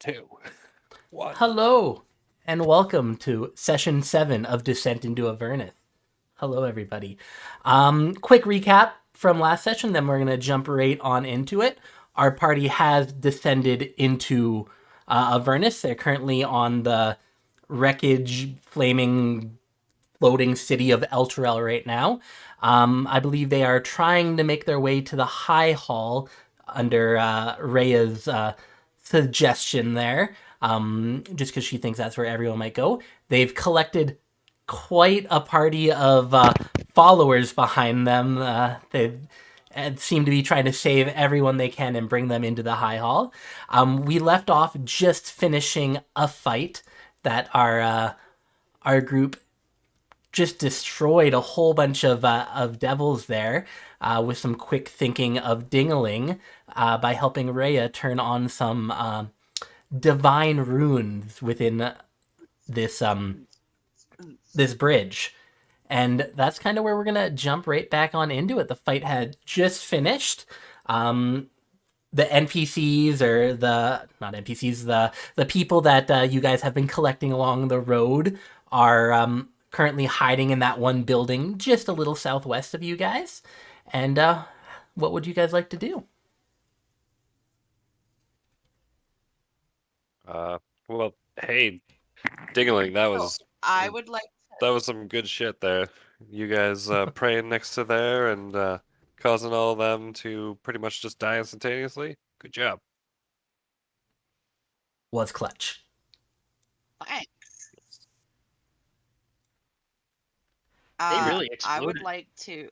2, 1. Hello, and welcome to Session 7 of Descent into Avernus. Hello, everybody. Quick recap from last session, then we're going to jump right on into it. Our party has descended into Avernus. They're currently on the wreckage, flaming, floating city of Elturel right now. I believe they are trying to make their way to the High Hall under Rhea's suggestion there, just because she thinks that's where everyone might go. They've collected quite a party of followers behind them. They seem to be trying to save everyone they can and bring them into the High Hall. We left off just finishing a fight that our group just destroyed a whole bunch of devils there with some quick thinking of Dingaling by helping Rhea turn on some divine runes within this bridge. And that's kind of where we're gonna jump right back on into it. The fight had just finished. The NPCs or the not NPCs, the people that you guys have been collecting along the road are currently hiding in that one building just a little southwest of you guys. And what would you guys like to do? Well, hey, Dingling, I would like that was some good shit there. You guys praying next to there and causing all of them to pretty much just die instantaneously. Good job. Was clutch. thanks. They really I would exploded. like to.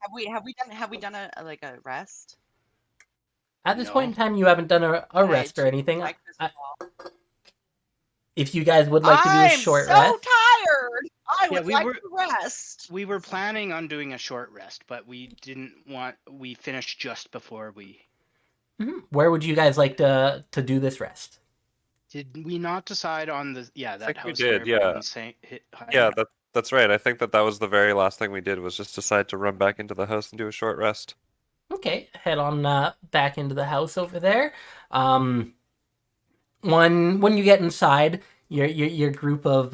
Have we done a rest? At this No. point in time, you haven't done a Okay, rest or anything. my crystal ball. If you guys would like to do a I'm short so rest, tired. I Yeah, would we like were- to rest. We were planning on doing a short rest, but we didn't want. We finished just before we. where would you guys like to do this rest? Did we not decide on the? Yeah, that think we house. did, where yeah. everyone's hit Yeah, that's right. I think that was the very last thing we did was just decide to run back into the house and do a short rest. Okay, head on back into the house over there. When you get inside, your group of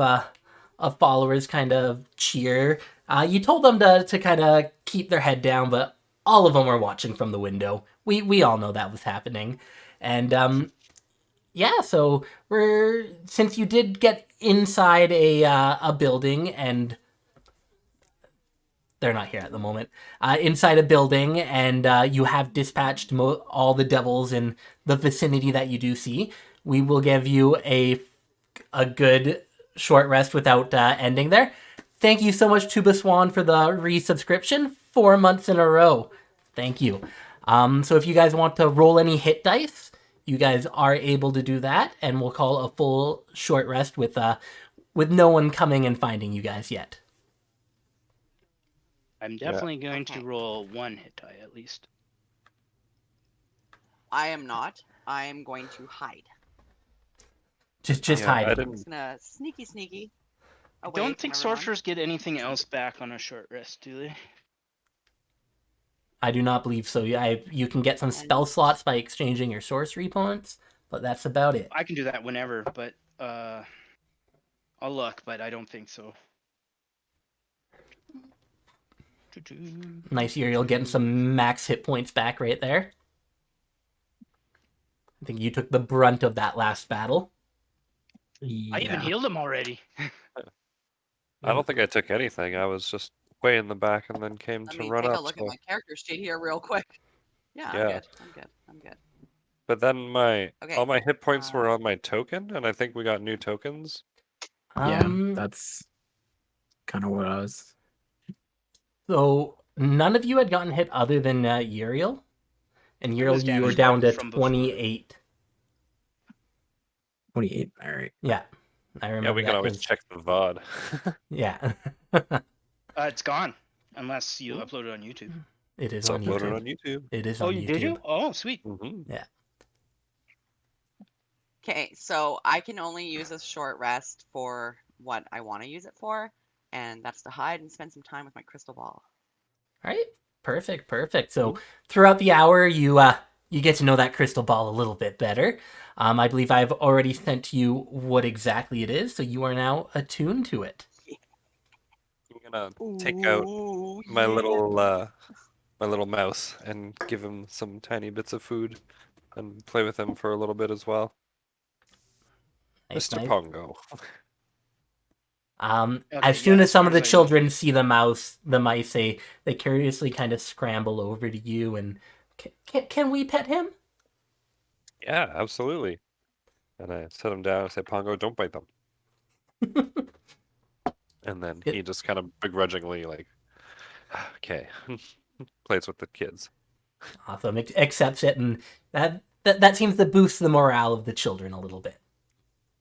followers kind of cheer. You told them to kind of keep their head down, but all of them were watching from the window. We all know that was happening, and yeah. So since you did get inside a building and they're not here at the moment. Inside a building, and you have dispatched all the devils in the vicinity that you do see. We will give you a good short rest without ending there. Thank you so much, Tuba Swan, for the resubscription. 4 months in a row. Thank you. So if you guys want to roll any hit dice, you guys are able to do that, and we'll call a full short rest with no one coming and finding you guys yet. I'm definitely going Okay. to roll one hit die at least. I am not. I am going to hide. Just Yeah, hide. I I'm didn't. just gonna sneaky. I Away don't from think everyone. sorcerers get anything else back on a short rest, do they? I do not believe so. You can get some spell slots by exchanging your sorcery points, but that's about it. I can do that whenever, but I'll look, but I don't think so. Nice, Uriel getting some max hit points back right there. I think you took the brunt of that last battle. I even healed him already. I don't think I took anything. I was just way in the back and then came Let to me run take up. a look at so- my character sheet here real quick. Yeah, Yeah. I'm good. But then Okay. all my hit points were on my token, and I think we got new tokens. That's kind of what I was. So none of you had gotten hit other than Uriel, and Uriel, was you were damage down to from before. 28. 28. All right. Yeah, I remember. Yeah, we can that always 'cause- check the VOD. Yeah, It's gone, unless you upload it on YouTube. it is It's on uploaded YouTube. on YouTube. It is Oh, on you YouTube. did you? Oh, sweet. Mm-hmm. Okay, so I can only use a short rest for what I want to use it for, and that's to hide and spend some time with my crystal ball. All right, perfect. So throughout the hour, you get to know that crystal ball a little bit better. I believe I've already sent you what exactly it is, so you are now attuned to it. I'm gonna take out Ooh, my yeah. little mouse and give him some tiny bits of food and play with him for a little bit as well. Nice, Mr. nice. Pongo. Okay, As soon yeah, as as some far of the as I know. children see the mice, they curiously kind of scramble over to you and, can we pet him? Yeah, absolutely. And I set him down and say, Pongo, don't bite them. And then he It- just kind of begrudgingly, like, okay, plays with the kids. Awesome. Accepts it, and that seems to boost the morale of the children a little bit.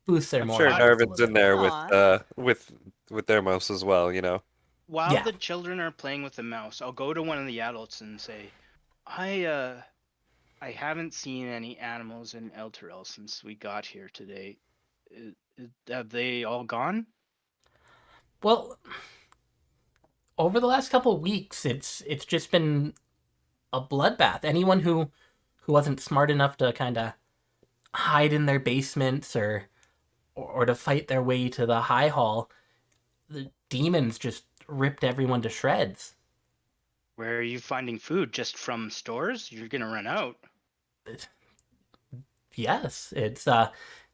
Boosts their I'm sure morale just a Darvin's little in bit. there Aw. with their mouse as well, you know. While Yeah. the children are playing with the mouse, I'll go to one of the adults and say, I haven't seen any animals in Elturel since we got here today. Have they all gone? Well, over the last couple of weeks, it's just been a bloodbath. Anyone who wasn't smart enough to kind of hide in their basements or to fight their way to the high hall, the demons just ripped everyone to shreds. Where are you finding food? Just from stores? You're gonna run out. Yes, it's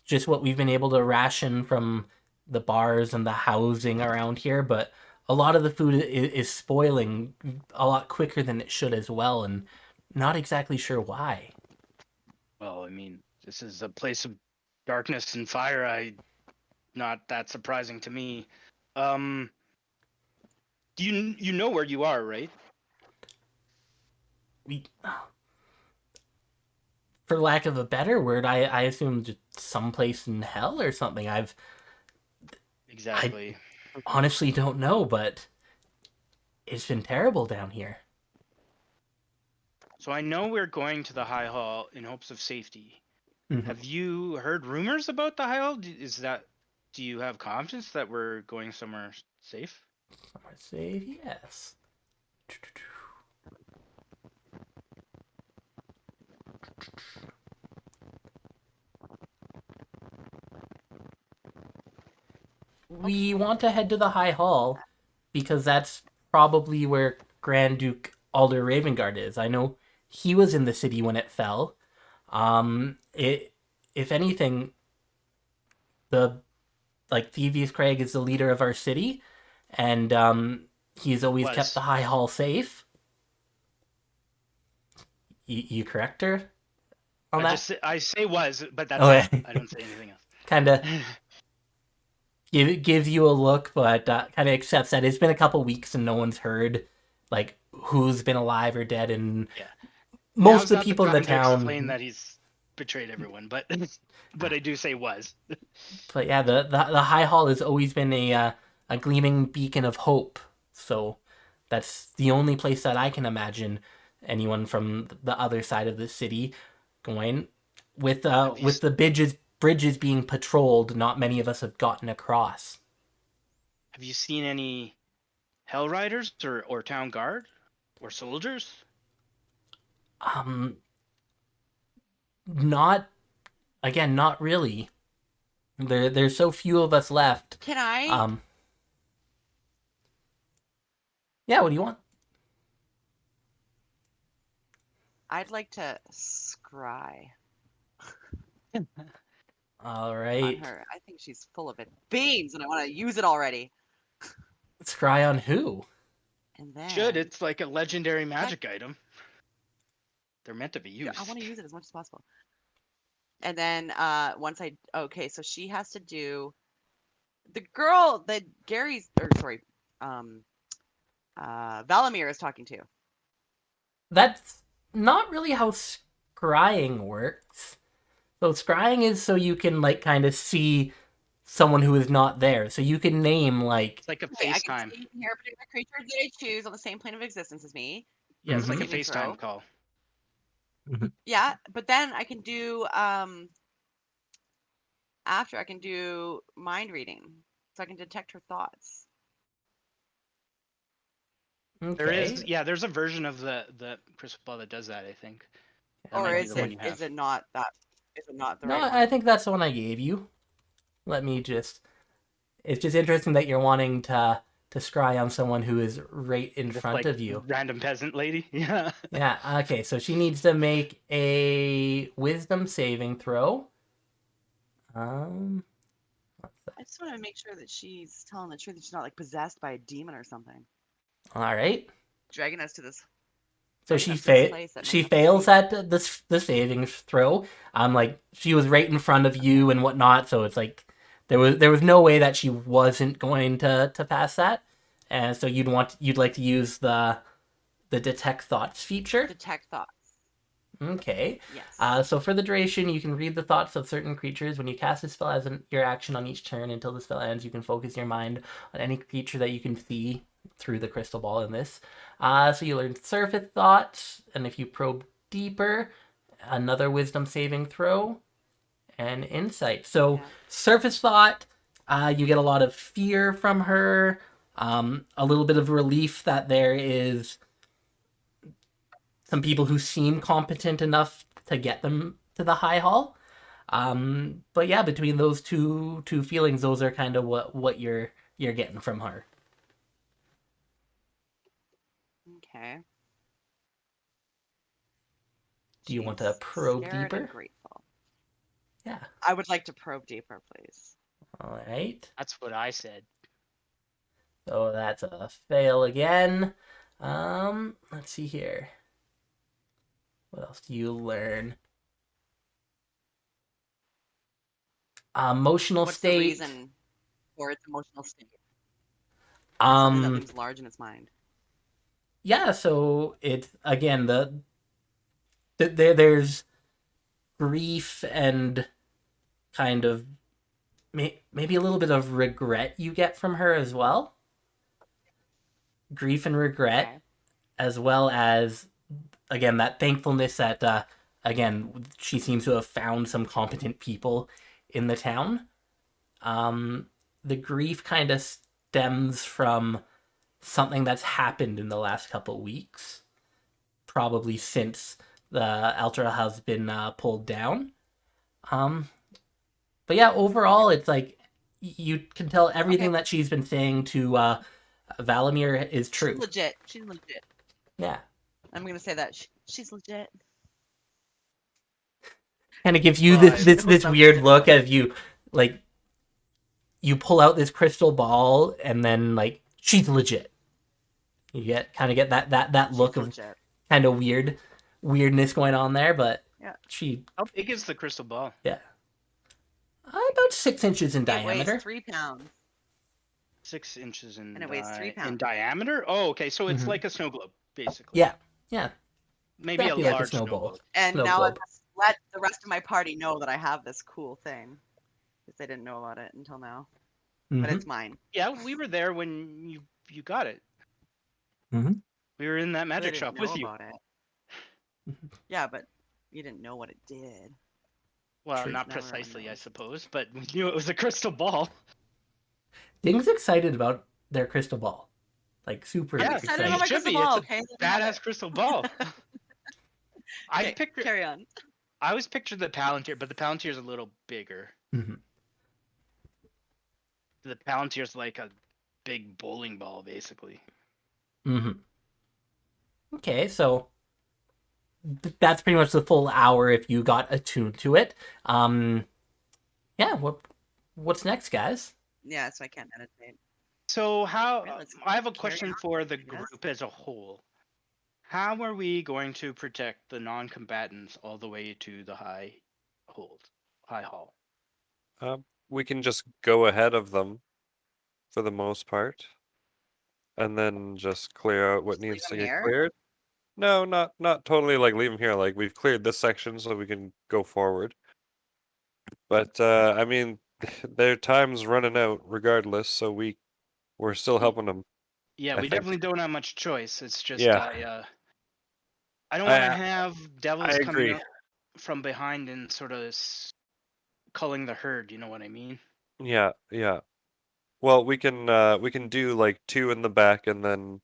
just what we've been able to ration from the bars and the housing around here, but a lot of the food is spoiling a lot quicker than it should as well, and not exactly sure why. Well, I mean, this is a place of darkness and fire. Not that surprising to me. Um, do you know where you are, right? We, for lack of a better word, I assume just someplace in hell or something. I Exactly. honestly don't know, but it's been terrible down here. So I know we're going to the High Hall in hopes of safety. Mhm. Have you heard rumors about the High Hall? Do you have confidence that we're going somewhere safe? Somewhere safe, yes. We want to head to the High Hall because that's probably where Grand Duke Alder Ravengard is. I know he was in the city when it fell. If anything, the Thievius Craig is the leader of our city, and he's always kept Was. the High Hall safe. You correct her on that? I say was, but that's Oh, all. yeah. I don't say anything else. Kind of gives you a look, but kind of accepts that it's been a couple weeks and no one's heard like who's been alive or dead, and Yeah. most Now's of the not people in the time to explain town. that he's betrayed everyone, but I do say was. But yeah, the High Hall has always been a gleaming beacon of hope. So that's the only place that I can imagine anyone from the other side of the city going. Have you With the bridges being patrolled, not many of us have gotten across. have you seen any Hell Riders or town guard or soldiers? Um, not again, not really. There's so few of us left. Can I? Yeah. What do you want? I'd like to scry All on right. her. I think she's full of it beans, and I want to use it already. Scry on who? And then Should. It's like a legendary magic item. They're meant to be yeah, used. I want to use it as much as possible. And then okay, so she has to do the girl that Valamir is talking to. That's not really how scrying works. So scrying is so you can like kind of see someone who is not there. So you can name like It's like a Okay, I can FaceTime. see and hear a particular creature that I choose on the same plane of existence as me. Yeah, it's like a Saving FaceTime throw. call. Yeah, but then I can do after I can do mind reading, so I can detect her thoughts. There is, okay. yeah, there's a version of the crystal ball that does that, I think. That Or might be is the one it you have. is it not that? Is it not the No, right I one? think that's the one I gave you. Let me just. It's just interesting that you're wanting to scry on someone who is right in Just front like of you. random peasant lady. Yeah. Yeah. Okay. So she needs to make a Wisdom saving throw. I just want to make sure that she's telling the truth. That she's not like possessed by a demon or something, All right. dragging us to this. So dragging us to this place that may she not fails be. at the saving throw. Like she was right in front of you and whatnot, so it's like there was no way that she wasn't going to pass that. And so you'd like to use the detect thoughts feature. Detect thoughts. Okay. Yes. So for the duration, you can read the thoughts of certain creatures. When you cast a spell as your action on each turn until the spell ends, you can focus your mind on any creature that you can see through the crystal ball in this. So you learn surface thoughts, and if you probe deeper, another wisdom saving throw, and insight. So Yeah. surface thought, you get a lot of fear from her, a little bit of relief that there is some people who seem competent enough to get them to the high hall. But yeah, between those two feelings, those are kind of what you're getting from her. Okay. Do you want to She's probe scared deeper? and grateful. Yeah. I would like to probe deeper, please. All right. That's what I said. So that's a fail again. Let's see here. What else do you learn? Emotional What's state. the reason for its emotional state? Something that Um, looms large in its mind. yeah. So it's again there's grief and kind of maybe a little bit of regret you get from her as well. Grief and regret, Okay. as well as again that thankfulness that again she seems to have found some competent people in the town. Um, the grief kind of stems from something that's happened in the last couple weeks, probably since the Elturel has been pulled down. Um, but yeah, overall, it's like you can tell everything Okay. that she's been saying to Valamir is true. She's legit. She's legit. Yeah. I'm gonna say that she's legit. Kind of gives you Well, this weird look as you like you pull out this crystal ball and then like she's legit. You get that look She's of legit. kind of weirdness going on there, but Yeah. she How big is the crystal ball? about 6 inches in It diameter. weighs 3 pounds. 6 inches in, And it weighs 3 pounds. in diameter? Oh, okay. So it's Mhm. like a snow globe, basically. Yeah, Maybe exactly a like a large snow snowball. globe. And Snow now I globe. must let the rest of my party know that I have this cool thing. Because they didn't know about it until now. But Mhm. it's mine. Yeah, we were there when you got it. Mhm. We were in that But they magic didn't shop know with you. about it. Mhm. Yeah, but you didn't know what it did. Well, True. not Now everyone precisely, I knows. suppose, but we knew it was a crystal ball. Ding's excited about their crystal ball. Like super I'm Yeah, excited about you my should crystal be. ball, It's okay? a badass crystal ball. I Okay, picture. carry on. I always pictured the Palantir, but the Palantir's a little bigger. Mhm. The Palantir's like a big bowling ball, basically. Mhm. Okay, so that's pretty much the full hour if you got attuned to it. Yeah, what's next, guys? Yeah, so I can't meditate. So how? Right, let's I have a carry question on, for the I guess. group as a whole. How are we going to protect the non-combatants all the way to the high hall? We can just go ahead of them for the most part, and then just clear out what Just leave needs to them get here? cleared. No, not totally like leave them here. Like we've cleared this section so we can go forward. But I mean, their time's running out regardless, so we're still helping them. Yeah, I we think. definitely don't have much choice. It's just Yeah, I don't want to I have I devils coming agree. up from behind and sort of culling the herd. You know what I mean? Yeah, yeah. Well, we can do like 2 in the back and then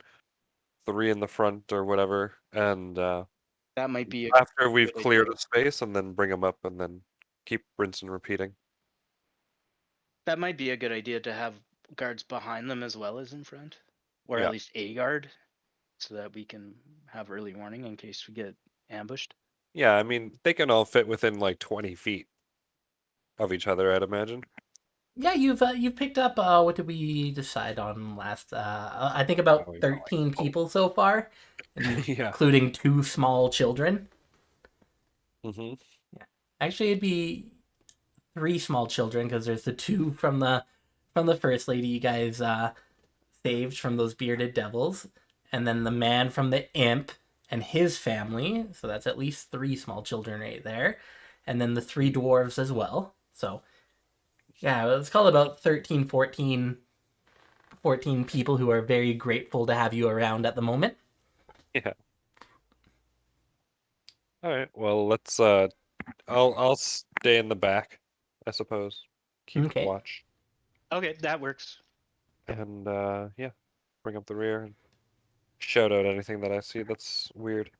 3 in the front or whatever, and That might be a after we've good cleared idea. a space, and then bring them up, and then keep rinse and repeating. That might be a good idea to have guards behind them as well as in front, or Yeah. at least a guard, so that we can have early warning in case we get ambushed. Yeah, I mean, they can all fit within like 20 feet of each other, I'd imagine. Yeah, you've picked up. What did we decide on last? I think about Oh, yeah, 13 people so far, Yeah. including 2 small children. hmm Yeah, actually, it'd be 3 small children because there's the 2 from the first lady you guys saved from those bearded devils, and then the man from the imp and his family. So that's at least 3 small children right there, and then the 3 dwarves as well. So yeah, let's call it about 13, 14 people who are very grateful to have you around at the moment. Yeah. All right. Well, let's. I'll stay in the back, I suppose. Keep Okay. watch, Okay, that works. and yeah, bring up the rear and shout out anything that I see that's weird.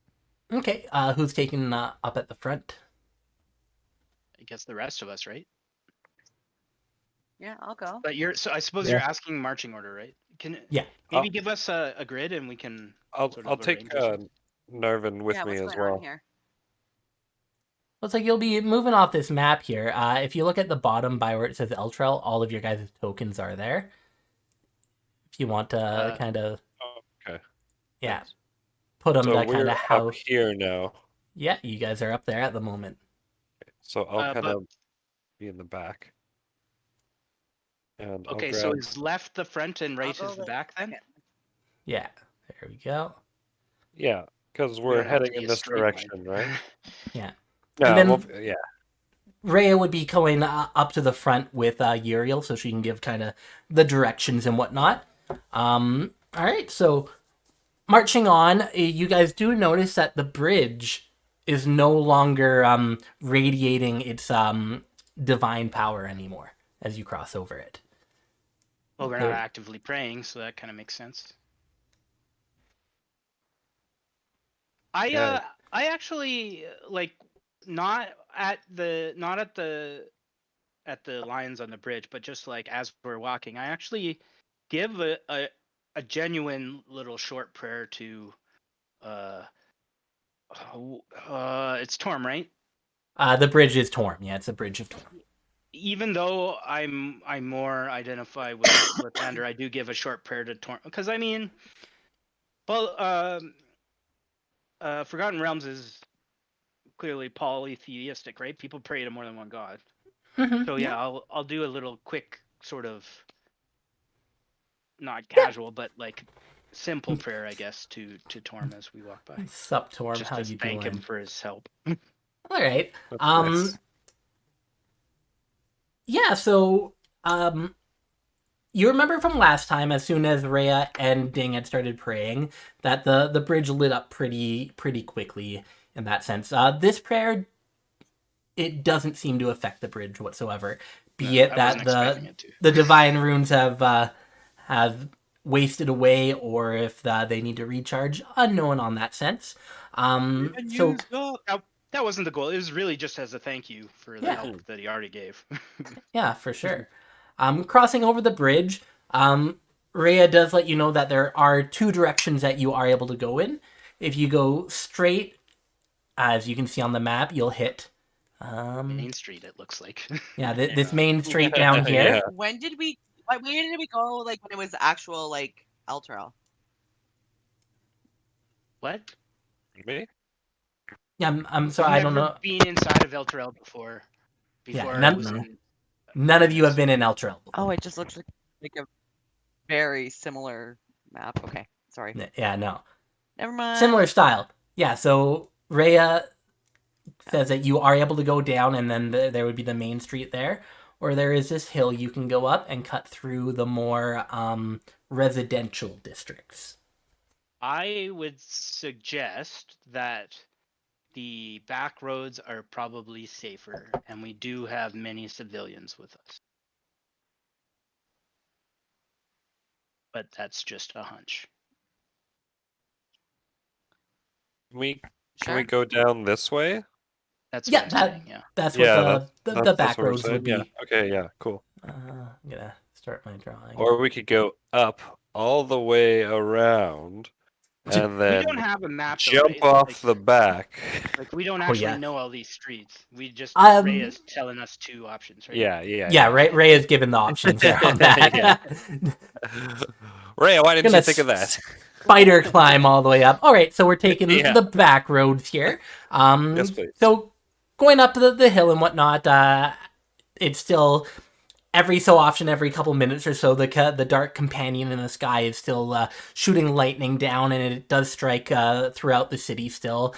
Okay, who's taking up at the front? I guess the rest of us, right? Yeah, I'll go. But I suppose Yeah. you're asking marching order, right? Can Yeah. maybe give us a grid and we can I'll sort I'll of take arrange ourselves? Narvin with Yeah, me what's as going on well. here? Looks like you'll be moving off this map here. If you look at the bottom by where it says Elturel, all of your guys' tokens are there. If you want to kind of, Okay. yeah, Thanks. put them So to kind we're of up how. here now. Yeah, you guys are up there at the moment. So I'll kind But of be in the back, and I'll okay, grab. so is left the front and right go is the like- back then? Yeah, there we go. Yeah, because We we're don't have to heading be in a this straight line. direction, right? Yeah. Yeah. then- Well, yeah. Rhea would be going up to the front with Uriel, so she can give kind of the directions and whatnot. All right, so marching on, you guys do notice that the bridge is no longer radiating its divine power anymore as you cross over it. Well, we're There- not actively praying, so that kind of makes sense. Okay. I actually like not at the lines on the bridge, but just like as we're walking, I actually give a genuine little short prayer to it's Torm, right? The bridge is Torm. Yeah, it's a bridge of Torm. Even though I more identify with Lathander, I do give a short prayer to Torm because I mean, well, Forgotten Realms is clearly polytheistic, right? People pray to more than one god. Mhm, So yeah, I'll do a little quick sort of not casual, but like simple prayer, I guess, to Torm as we walk by, Sup, Torm? just How to you thank doing? him for his help. All right. That's nice. Yeah, so you remember from last time, as soon as Rhea and Ding had started praying, that the bridge lit up pretty quickly in that sense. This prayer, it doesn't seem to affect the bridge whatsoever. Be it I that wasn't expecting it to. the divine runes have wasted away, or if they need to recharge, unknown on that sense. So That wasn't the goal. It was really just as a thank you for the Yeah. help that he already gave. yeah, for sure. Crossing over the bridge, Rhea does let you know that there are 2 directions that you are able to go in. If you go straight, as you can see on the map, you'll hit Main Street, it looks like. yeah, this main street down here. Yeah. When did we go, like, when it was actual, like, Elturel? What? Me? Yeah, I'm sorry, I don't know. Never been inside of Elturel before. Yeah, Before none- I was in None of you have been in Elturel before. Oh, it just looks like a very similar map. Okay, sorry. Yeah, no. Never mind. Similar style. Yeah, so Rhea says that you are able to go down, and then there would be the main street there, or there is this hill you can go up and cut through the more residential districts. I would suggest that the back roads are probably safer, and we do have many civilians with us. But that's just a hunch. Can we Sure. go down this way? That's Yeah, what I'm saying. Yeah. that's what Yeah, the that's back what we're roads saying. would Yeah. be. Okay. Yeah. Cool. I'm gonna start my drawing. Or we could go up all the way around, and We then don't have a map, though, jump right? off the back. Like we don't Oh, actually yeah. know all these streets. We just Ray Um, is telling us 2 options, right? yeah, Ray is given the options there on that. Yeah. Ray, why didn't Gonna you think of that? spider climb all the way up. All right, so we're taking Yeah. the back roads here. Yes, please. So going up the hill and whatnot, it's still every so often, every couple minutes or so, the dark companion in the sky is still shooting lightning down, and it does strike throughout the city still.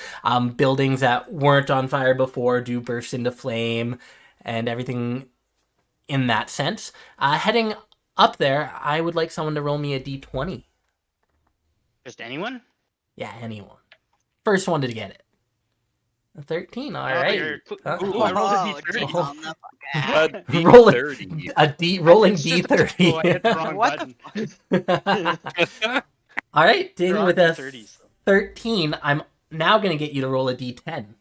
Buildings that weren't on fire before do burst into flame, and everything in that sense. Heading up there, I would like someone to roll me a d20. Just anyone? Yeah, anyone. First one to get it. A 13, all Oh, right. you're Huh? Ooh, I rolled a Oh, D30. jeez, on the A fuck. Roll it. D30. Rolling It's just a typo, I hit the wrong What the button. All right, ding They're with all a D30s, so. 13. I'm now going to get you to roll a d10.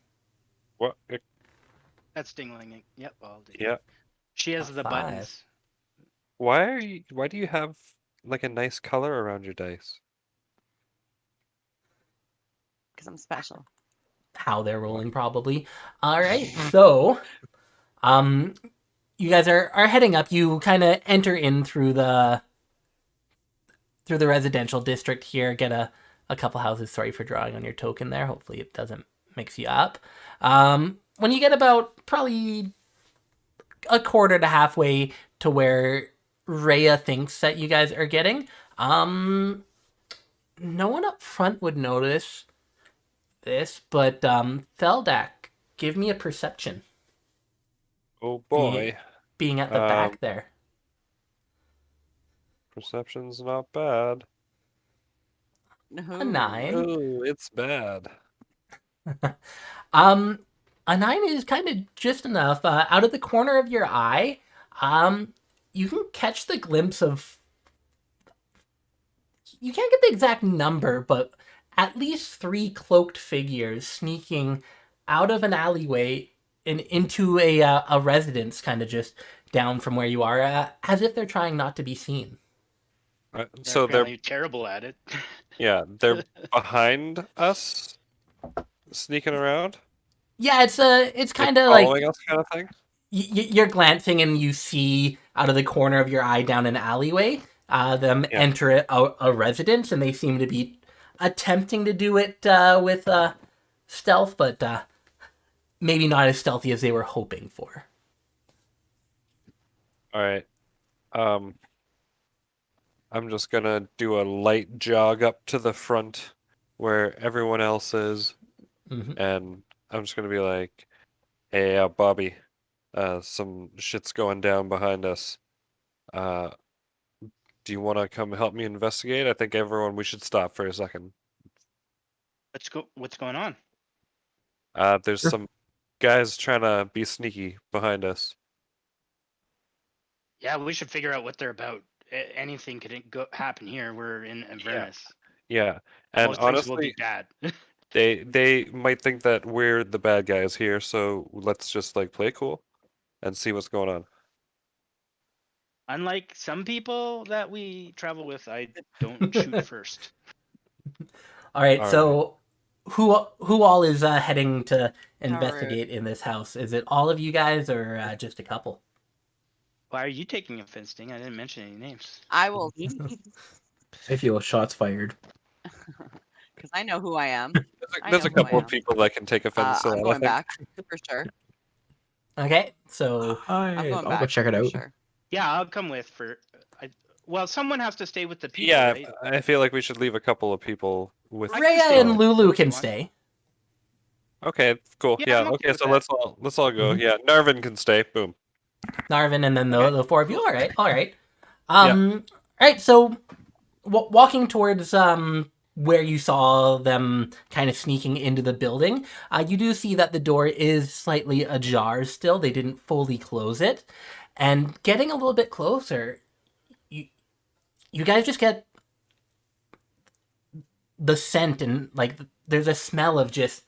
What? That's dingling. Yep, I'll do. Yeah. She has A the 5. buttons. Why do you have like a nice color around your dice? Because I'm special. How they're rolling, probably. All right, so you guys are heading up. You kind of enter in through the residential district here. Get a couple houses. Sorry for drawing on your token there. Hopefully it doesn't mix you up. When you get about probably a quarter to halfway to where Rhea thinks that you guys are getting, no one up front would notice this, but Theldak, give me a perception. Oh boy. Being at the back there. Perception's not bad. A 9. Oh, it's bad. A 9 is kind of just enough. Out of the corner of your eye, you can catch the glimpse of. You can't get the exact number, but at least 3 cloaked figures sneaking out of an alleyway and into a residence, kind of just down from where you are, as if they're trying not to be seen. So they're apparently terrible at it. yeah, they're behind us, sneaking around, Yeah, it's kind of following like us, kind of thing. you're glancing and you see out of the corner of your eye down an alleyway them enter a residence, and they seem to be attempting to do it with stealth, but maybe not as stealthy as they were hoping for. All right. I'm just gonna do a light jog up to the front where everyone else is, and I'm just gonna be like, "Hey, Bobby, some shit's going down behind us. Do you want to come help me investigate? I think we should stop for a second. What's going on? There's some guys trying to be sneaky behind us. Yeah, we should figure out what they're about. Anything could happen here. We're in Avernus. Yeah, and Most things will honestly, be bad. they might think that we're the bad guys here, so let's just like play cool and see what's going on. Unlike some people that we travel with, I don't shoot first. All right, All so who all is heading to investigate in this house? Is it all of you guys or just a couple? Why are you taking offense, Ding? I didn't mention any names. I will, I feel shots fired. because I know who I am. There's know a who I couple of am. people that can take offense to that. I'm I going think. back for sure. Okay, so I'm going I'll back go check it for out. sure. Yeah, I'll come with well, someone has to stay with the people, Yeah, right? I feel like we should leave a couple of people with. I can Rhea stay and with Lulu you can want. stay. Okay, cool. Yeah, Yeah, I'm okay okay, with so that. let's all go. Yeah, Narvin can stay. Boom. Narvin and then the 4 of you. cool. All right. All right. So walking towards where you saw them kind of sneaking into the building, you do see that the door is slightly ajar still. They didn't fully close it, and getting a little bit closer, you guys just get the scent, and like there's a smell of just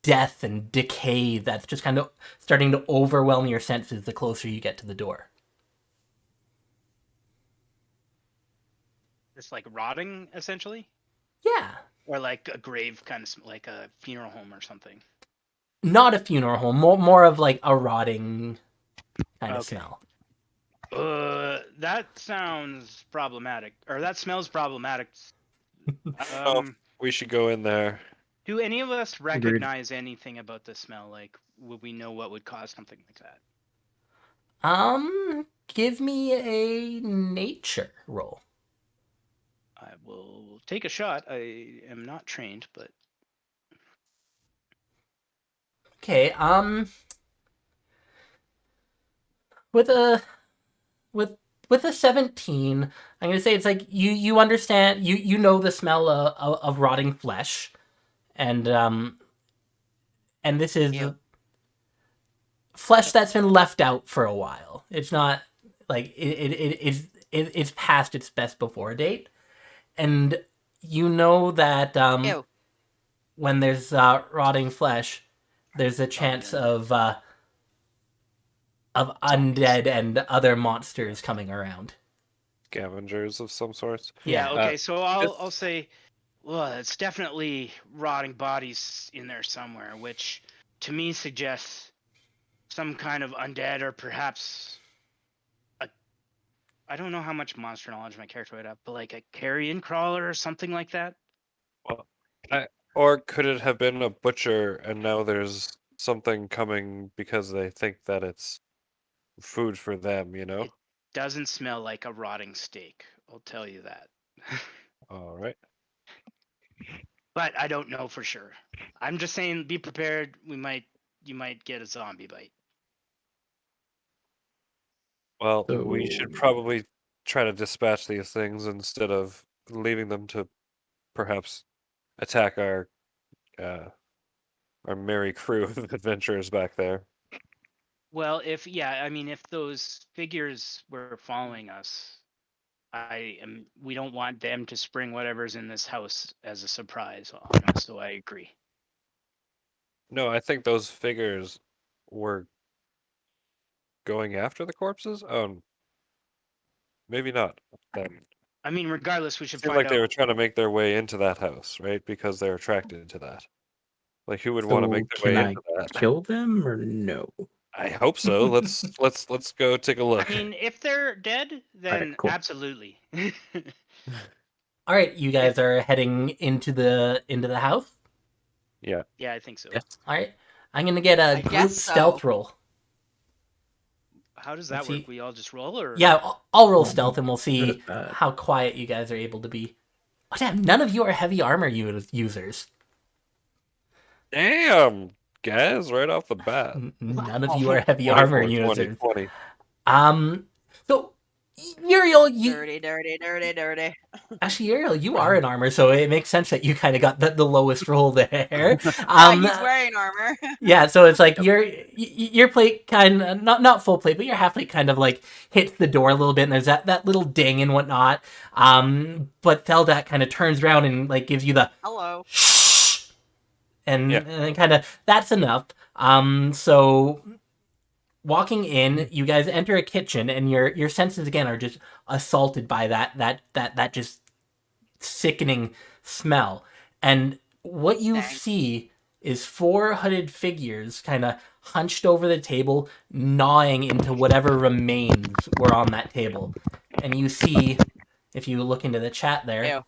death and decay that's just kind of starting to overwhelm your senses the closer you get to the door. Just like rotting, essentially, Yeah. or like a grave kind of like a funeral home or something. Not a funeral home, more of like a rotting kind of Okay. smell. That sounds problematic, or that smells problematic. Oh, we should go in there. Do any of us Agreed. recognize anything about the smell? Like, would we know what would cause something like that? Give me a nature roll. I will take a shot. I am not trained, but Okay, with a with a 17, I'm gonna say it's like you understand, you know the smell of rotting flesh, and this is Ew. flesh that's been left out for a while. It's not like it's past its best before date, and you know that Ew. when there's rotting flesh, there's a chance undead. of undead and other monsters coming around. Scavengers of some sorts. Yeah. Yeah. Okay. So I'll say, well, it's definitely rotting bodies in there somewhere, which to me suggests some kind of undead, or perhaps I don't know how much monster knowledge my character would have, but like a carrion crawler or something like that. Well, or could it have been a butcher and now there's something coming because they think that it's food for them, you know? It doesn't smell like a rotting steak. I'll tell you that. All right. But I don't know for sure. I'm just saying, be prepared. You might get a zombie bite. Well, we So- should probably try to dispatch these things instead of leaving them to perhaps attack our merry crew of adventurers back there. Well, if those figures were following us, we don't want them to spring whatever's in this house as a surprise on us, so I agree. No, I think those figures were going after the corpses? Oh, maybe not. Then. I mean, regardless, we should It seemed find like they were out. trying to make their way into that house, right? Because they're attracted to that. Like, who would want to So make their can way I into that? kill them or no? I hope so. Let's go take a look. I mean, if they're dead, then cool. absolutely. All right, you guys are heading into the house. Yeah. Yeah, I think so. Yes. All right, I'm gonna get a I group guess so. stealth roll. How does Let's that work? see. We all just roll, or Yeah, I'll roll Oh, stealth, and we'll good see at that. how quiet you guys are able to be. Oh damn! None of you are heavy armor users. Damn, guys, right off the bat. None of you are heavy 24, armor 20, users. 20. So Uriel, Dirty, dirty, dirty, dirty. actually Uriel, you are in armor, so it makes sense that you kind of got the lowest roll there. Yeah, he's wearing armor. Yeah, so it's like your plate kind of not full plate, but your half plate kind of like hits the door a little bit, and there's that little ding and whatnot. But Theldak kind of turns around and like gives you the Hello. shh, and, Yeah. and kind of that's enough. So walking in, you guys enter a kitchen, and your senses again are just assaulted by that just sickening smell, and what you Dang. see is 4 hooded figures kind of hunched over the table, gnawing into whatever remains were on that table. And you see, if you look into the chat there, Ew.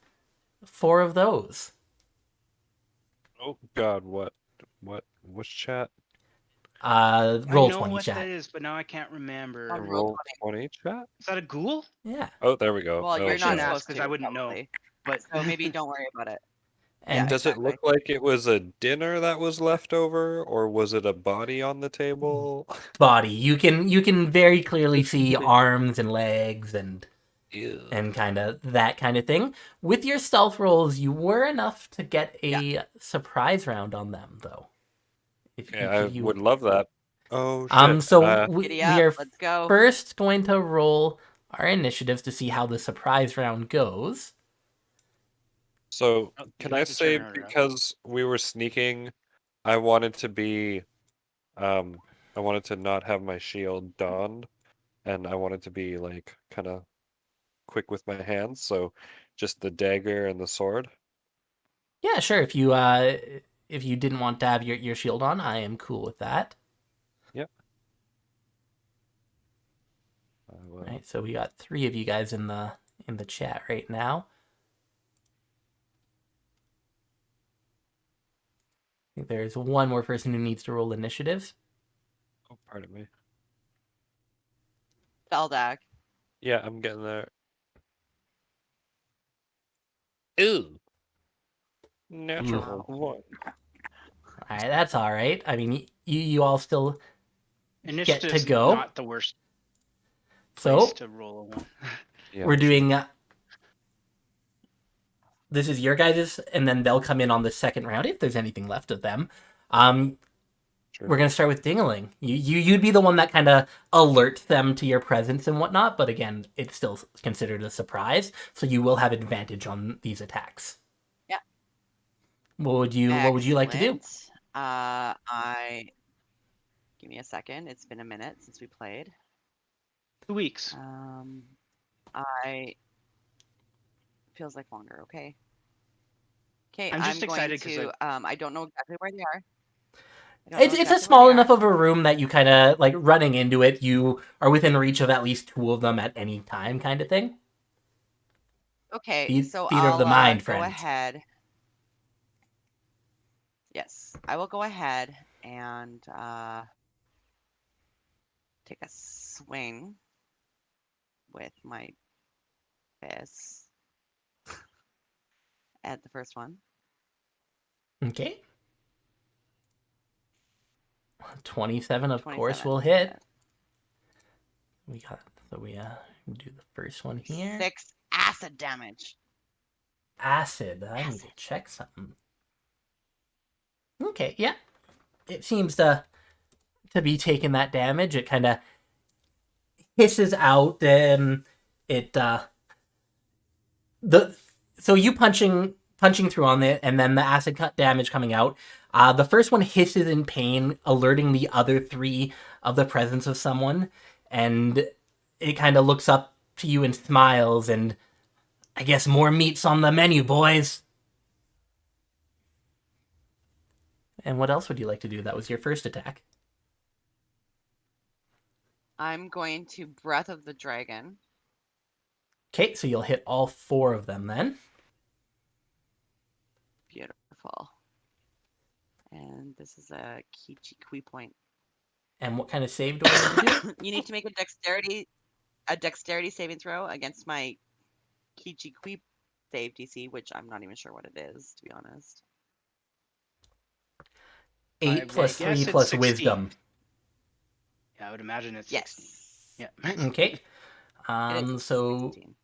4 of those. Oh God, what? Which chat? Roll I know 20 what chat. that is, but now I can't remember. On Roll roll 20 chat? Is that a ghoul? Yeah. Oh, there we go. Well, Oh, you're shouldn't not God. ask, supposed 'cause to. I wouldn't know. probably. But So maybe don't worry about it. And Yeah, Does it exactly. look like it was a dinner that was left over, or was it a body on the table? body. You can very clearly see arms and legs and Ew. kind of that kind of thing. With your stealth rolls, you were enough to get a surprise round on them, though. Yeah, I would love that. Oh shit. So Giddy we up. are Let's go. first going to roll our initiatives to see how the surprise round goes. So Oh, can you I have to say turn it around. because we were sneaking I wanted to be, I wanted to not have my shield donned, and I wanted to be like kind of quick with my hands, so just the dagger and the sword. Yeah, sure. If you didn't want to have your shield on, I am cool with that. Yep. I will. Right. So we got 3 of you guys in the chat right now. I think there's one more person who needs to roll initiative. Oh, pardon me. Feldak. Yeah, I'm getting there. Ooh. Natural Wow. 1. All right, that's all right. I mean, you all still Initiative's go. not the worst so place to roll a 1. Yeah, we're sure. doing. This is your guys', and then they'll come in on the second round if there's anything left of them. Sure. We're gonna start with Dingaling. You'd be the one that kind of alerts them to your presence and whatnot, but again, it's still considered a surprise, so you will have advantage on these attacks. Yeah. What would you like to do? Excellent. Give me a second. It's been a minute since we played. 2 weeks. Feels like longer. Okay. Okay. I'm just going excited 'cause to. I don't know exactly where they are. It's a small enough of a room that you kind of like running into it. You are within reach of at least 2 of them at any time, kind of thing. Okay, so Theater of I'll the mind, go friends. ahead. Yes, I will go ahead and take a swing with my fist at the first one. Okay. 27, of course, 27. will hit. Yes. We do the first one here. 6 acid damage. Acid. I need to check something. Okay, yeah. It seems to be taking that damage. It kind of hisses out, and it so you punching through on it, and then the acid cut damage coming out. The first one hisses in pain, alerting the other 3 of the presence of someone, and it kind of looks up to you and smiles, and I guess more meat's on the menu, boys. And what else would you like to do? That was your first attack. I'm going to Breath of the Dragon. Okay, so you'll hit all 4 of them then. Beautiful. And this is a Kichi point. And what kind of save do I need to do? You need to make a dexterity saving throw against my Kichi save DC, which I'm not even sure what it is, to be honest. 8 plus 3 guess it's plus 16. wisdom. Yeah, I would imagine it's 16. Yes. Yeah. Okay. It is So 16.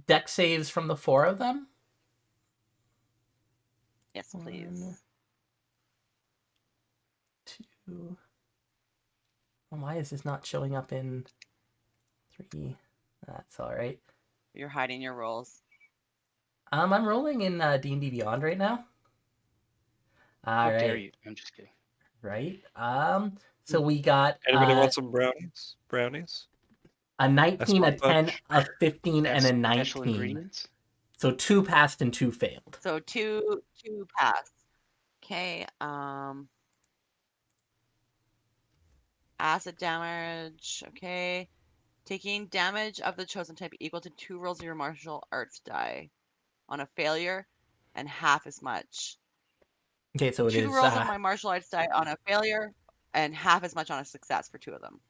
dex saves from the 4 of them. Yes, please. 1, 2. Well, why is this not showing up in 3? That's all right. You're hiding your rolls. I'm rolling in D&D Beyond right now. All How dare right. you? I'm just kidding. Right. So we got Anybody want some brownies? Brownies? a 19, a That's 10, punch. a 15, and a Special 19. ingredients? So 2 passed and 2 failed. So two pass. Okay. Acid damage. Okay. Taking damage of the chosen type equal to 2 rolls of your martial arts die on a failure, and half as much. Okay, so it 2 is rolls of my martial arts die on a failure, and half as much on a success for 2 of them.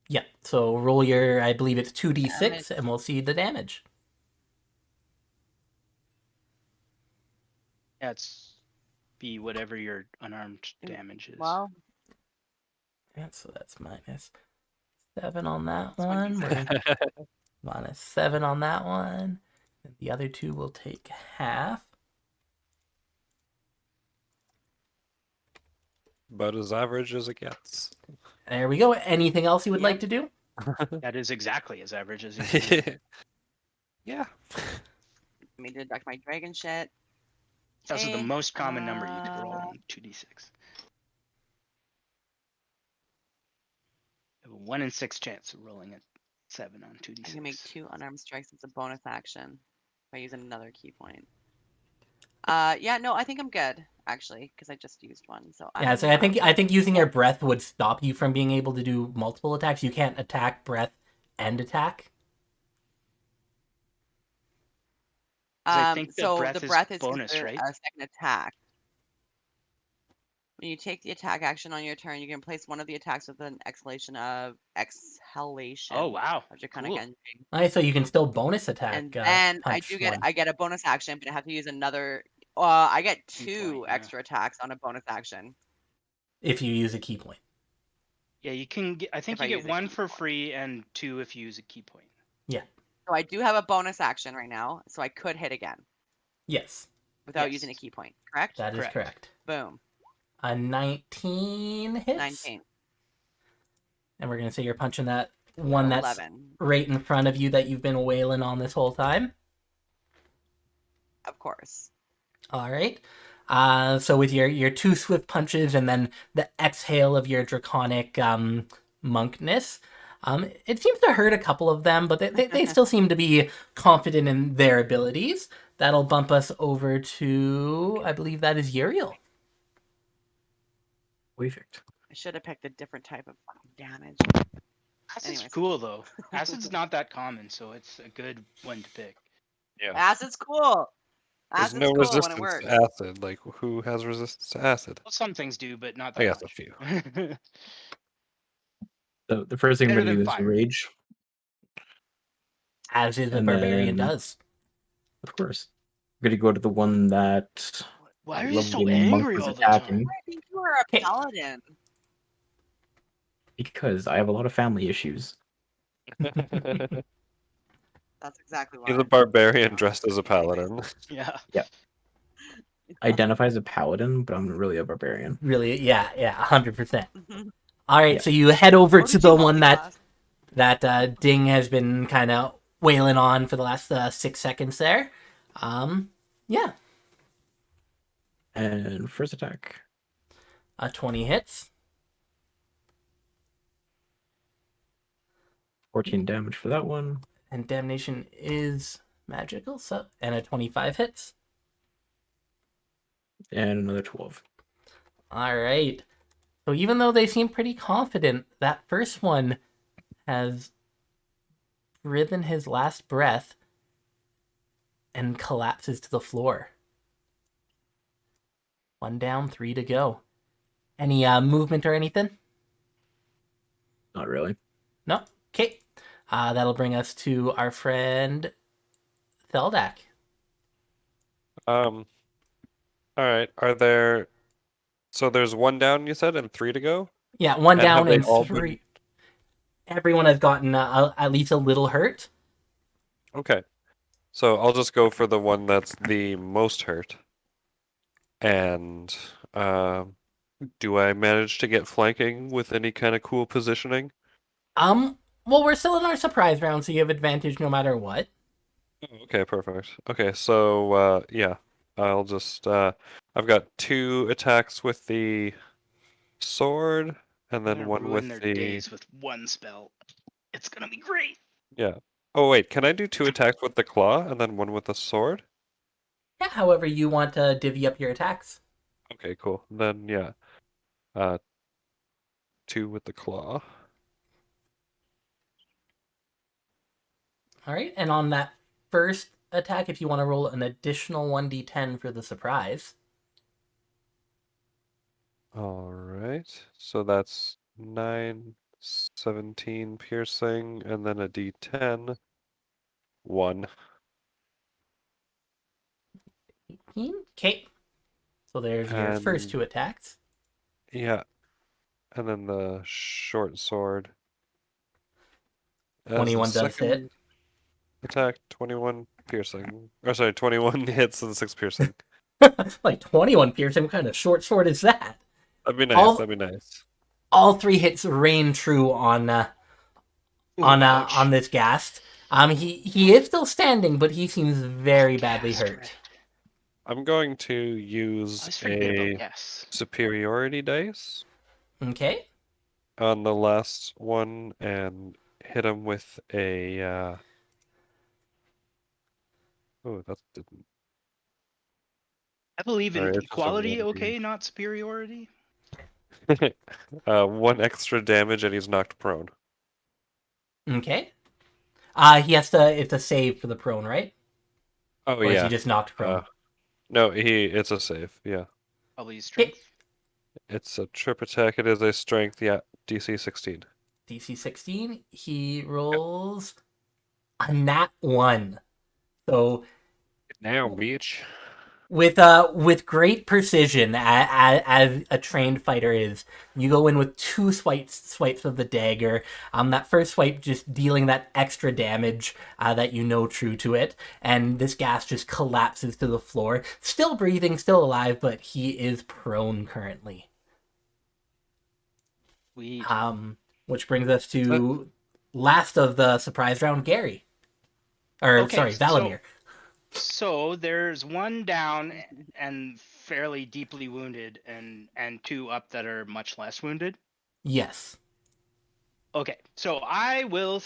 yeah. So roll your, I believe it's 2d6, Damage. and we'll see the damage. Yeah, it's be whatever your unarmed damage is. Well, Yeah, so that's -7 on that That's what he one. -7 on that one. And the other 2 will take half. About as average as it gets. There we go. Anything else you would like to do? That is exactly as average as you can. Yeah. let me deduct my dragon shit. It's also the Okay, most common number you could roll on 2d6. 1 in 6 chance of rolling a 7 on 2d6. I can make 2 unarmed strikes as a bonus action by using another key point. Yeah, no, I think I'm good actually because I just used one. So Yeah, so I think using your breath would stop you from being able to do multiple attacks. You can't attack, breath, and attack. 'Cause I think so breath the is breath is bonus, considered right? a second attack. When you take the attack action on your turn, you can place one of the attacks with an exhalation. Oh wow, Of Draconic cool. Energy. Alright, so you can still bonus attack. And then I punch get one. I get a bonus action, but I have to use another. I get Key 2 point, yeah. extra attacks on a bonus action. If you use a key point. Yeah, you can get. I think If you I get use a 1 key for point. free and 2 if you use a key point. Yeah. So I do have a bonus action right now, so I could hit again Yes. without using a key point. Correct? That is Correct. correct. Boom. A 19 hits. 19. And we're going to say you're punching that one that's 11. right in front of you that you've been wailing on this whole time. Of course. All right. So with your 2 swift punches and then the exhale of your draconic monkness, it seems to hurt a couple of them, but they still seem to be confident in their abilities. That'll bump us over to, I believe that is Uriel. Perfect. I should have picked a different type of fucking damage. Acid's Anyways. cool though. Acid's not that common, so it's a good one to pick. Yeah. Acid's cool. There's Acid's no cool when resistance it works. to acid. Like, who has resistance to acid? Well, some things do, but not I that guess a few. much. So the first thing I'm Better going to than do is fire. rage, As is the And barbarian then- does. of course. I'm going to go to the one that Why are you so lovely monk angry was all the time? attacking I think you are a Okay. paladin. because I have a lot of family issues. That's exactly why. He's a barbarian dressed as a paladin. Yeah. Identify as a paladin, but I'm really a barbarian. Really, yeah, 100%. All right, Yeah. so you head over Or to did the you one multiclass? that Ding has been kind of wailing on for the last 6 seconds there. Yeah, And first attack, 20 hits. 14 damage for that one. And damnation is magical, so and a 25 hits. And another 12. All right. So even though they seem pretty confident, that first one has breathed his last breath and collapses to the floor. 1 down, 3 to go. Any movement or anything? Not really. No. Okay. That'll bring us to our friend Theldak. All right. Are there? So there's 1 down, you said, and 3 to go. Yeah, 1 And have down they and all 3. Everyone has gotten at least a little hurt. Okay. So I'll just go for the one that's the most hurt. And do I manage to get flanking with any kind of cool positioning? Well, we're still in our surprise round, so you have advantage no matter what. Okay, perfect. Okay, so yeah, I'll just I've got 2 attacks with the sword, and I'm then gonna one ruin with their the days with one spell. It's gonna be great. yeah. Oh wait, can I do 2 attacks with the claw and then one with the sword? Yeah, however you want to divvy up your attacks. Okay, cool. Then yeah, 2 with the claw. All right, and on that first attack, if you want to roll an additional 1d10 for the surprise. All right, so that's 9, 17 piercing, and then a D10. 1. 18. Okay. So there's your first And 2 attacks. yeah, and then the short sword. As the 21 does hit. second attack, 21 piercing. Or sorry, 21 hits and 6 piercing. Like 21 piercing. What kind of short sword is that? That'd be nice. All- That'd be nice. All 3 hits rain true on Ooh, ouch. on this ghast. He is still standing, but he seems very badly Ghast, hurt. right. I'm going to I use always forget a about yes. superiority dice. Okay. on the last one and hit him with a. Oh, that didn't. I believe in Alright, it's just a equality, one okay, not superiority. 1 extra damage and he's knocked prone. Okay. He has to. It's a save for the prone, right? Oh Or is yeah. he just knocked prone? No, it's a save. Yeah, Probably strength. it's a trip attack. It is a strength. Yeah, DC 16. DC 16. He rolls a nat 1. So Now, bitch. with great precision, as a trained fighter is, you go in with 2 swipes of the dagger. That first swipe just dealing that extra damage that you know true to it, and this gas just collapses to the floor. Still breathing, still alive, but he is prone currently. Sweet. Which brings us to last of the surprise round, Gary. Valimir. So there's one down and fairly deeply wounded, and 2 up that are much less wounded. Yes. Okay, so I will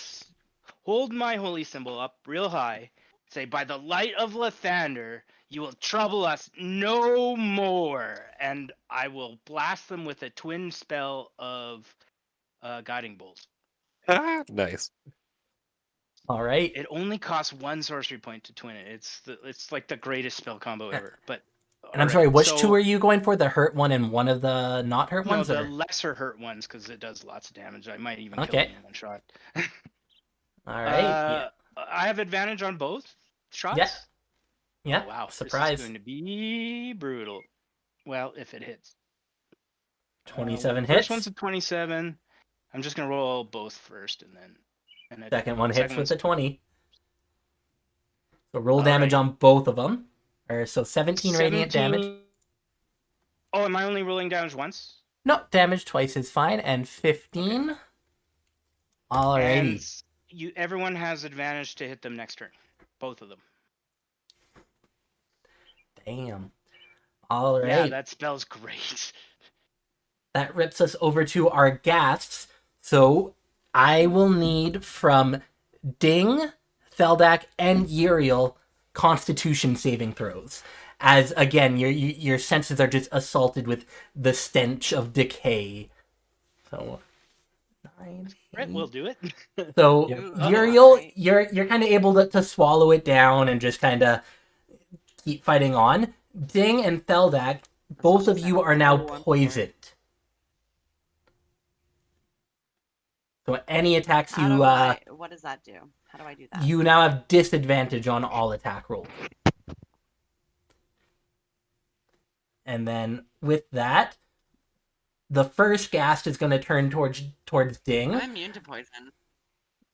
hold my holy symbol up real high, say, "By the light of Lathander, you will trouble us no more," and I will blast them with a twin spell of guiding bolt. Nice. All right. It only costs 1 sorcery point to twin it. It's like the greatest spell combo ever. But And I'm sorry, which 2 are you going for? The hurt one and one of the not hurt No, ones? the Or? lesser hurt ones, because it does lots of damage. I might even kill Okay. them in one shot. All right. I have advantage on both shots. Yeah. Yeah. Oh, wow. Surprise. This is going to be brutal. Well, if it hits. 27 First hits. one's a 27. I'm just going to roll both first, and then. Second one hits with a 20. So roll All damage right. on both of them. So 17 radiant damage. Oh, am I only rolling damage once? No, damage twice is fine. And 15. Okay. Alrighty. And everyone has advantage to hit them next turn. Both of them. Damn. All right. Yeah, that spell's great. That rips us over to our ghasts. So I will need from Ding, Theldak, and Uriel Constitution saving throws. As again, your senses are just assaulted with the stench of decay. So 9. Right, we'll do it. So Yeah. Uriel, you're kind of able to swallow it down and just kind of keep fighting on. Ding and Theldak, both of you are now poisoned. So any attacks you what does that do? How do I do that? you now have disadvantage on all attack rolls. And then with that, the first ghast is going to turn towards Ding. I'm immune to poison.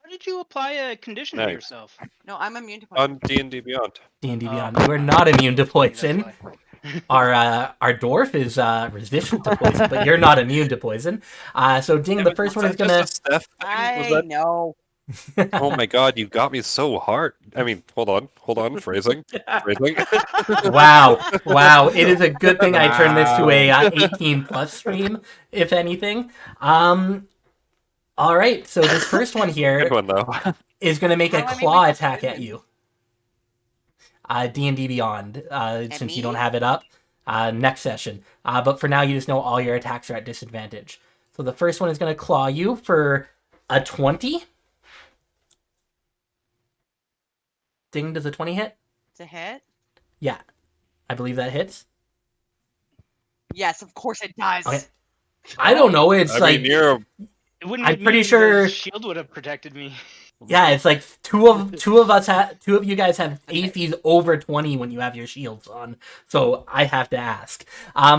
How did you apply a condition to Nice. yourself? No, I'm immune to poison. On D&D Beyond. D&D Oh, Beyond. You are not immune to That's poison. why. Our dwarf is resistant to poison, but you're not immune to poison. So Ding, the first one is gonna. Steph thing? Was I that... know. Oh my god, you got me so hard. I mean, hold on, phrasing. Wow. It is a good thing I turned this to a 18 plus stream, if anything. All right, so this first one here Good one though. is gonna make a How do I make claw my attack at poison? you. D&D Beyond, since you don't me? have it up, next session. But for now, you just know all your attacks are at disadvantage. So the first one is going to claw you for a 20. Ding, does a 20 hit? To hit? Yeah, I believe that hits. Yes, of course it does. Okay. I don't know. It's I like mean, you're It wouldn't I'm hit me pretty because sure- the shield would have protected me. yeah, it's like two of you guys have ACs over 20 when you have your shields on. So I have to ask.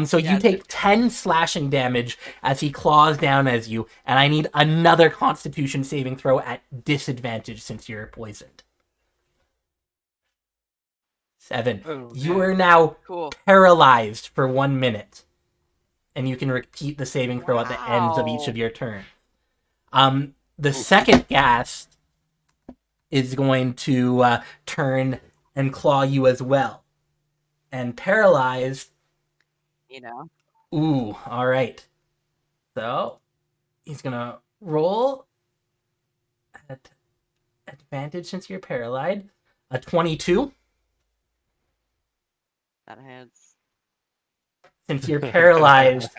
So you Yes. take 10 slashing damage as he claws down as you, and I need another Constitution saving throw at disadvantage since you're poisoned. 7. Oh, You man. are now Cool. paralyzed for 1 minute, and you can repeat the saving throw at the ends of each Wow. of your turns. The second ghast is going to turn and claw you as well. And paralyzed, You know. ooh, all right. So He's gonna roll at advantage since you're paralyzed. A 22. That hits. Since you're paralyzed,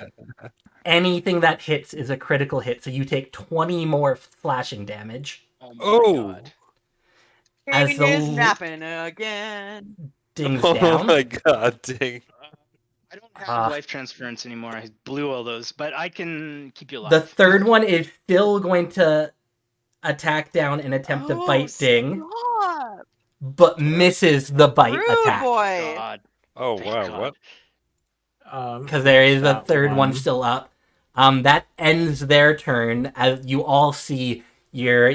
anything that hits is a critical hit, so you take 20 more slashing damage. Oh my Oh. god. As King the is l- napping again. Dings Oh down. my god, dang. I don't have Uh, life transference anymore. I blew all those, but I can keep you alive. The third one is still going to attack down and attempt to Oh, bite Ding, stop. but misses the bite Rude attack. boy. God. Oh Thank wow, God. what? Because there is a That third one still up. That ends their turn as you all see your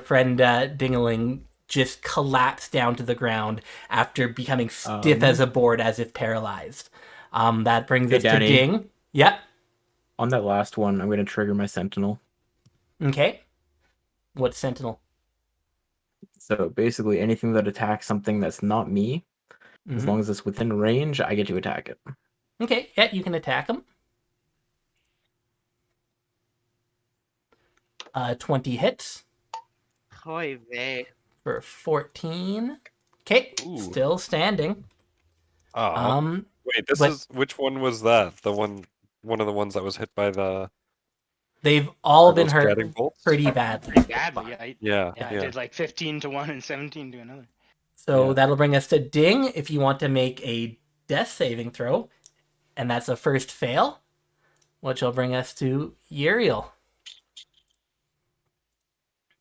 friend Dingaling just collapse down to the ground after becoming stiff as a board, as if paralyzed. That brings Hey, us to Danny. Ding. Yep. On that last one, I'm going to trigger my Sentinel. Okay. What's Sentinel? So basically, anything that attacks something that's not me, as Mhm. long as it's within range, I get to attack it. Okay. Yeah, you can attack him. 20 hits Oy vey. for 14. Okay. Ooh. Still standing. Oh. Wait, this but- is which one was that? The one of the ones that was hit by the They've all are been those hurt guiding bolts? pretty badly. Pretty badly. I Yeah, Yeah, I did like 15 to one and 17 to another. So Yeah. that'll bring us to Ding if you want to make a death saving throw. And that's a first fail, which will bring us to Uriel.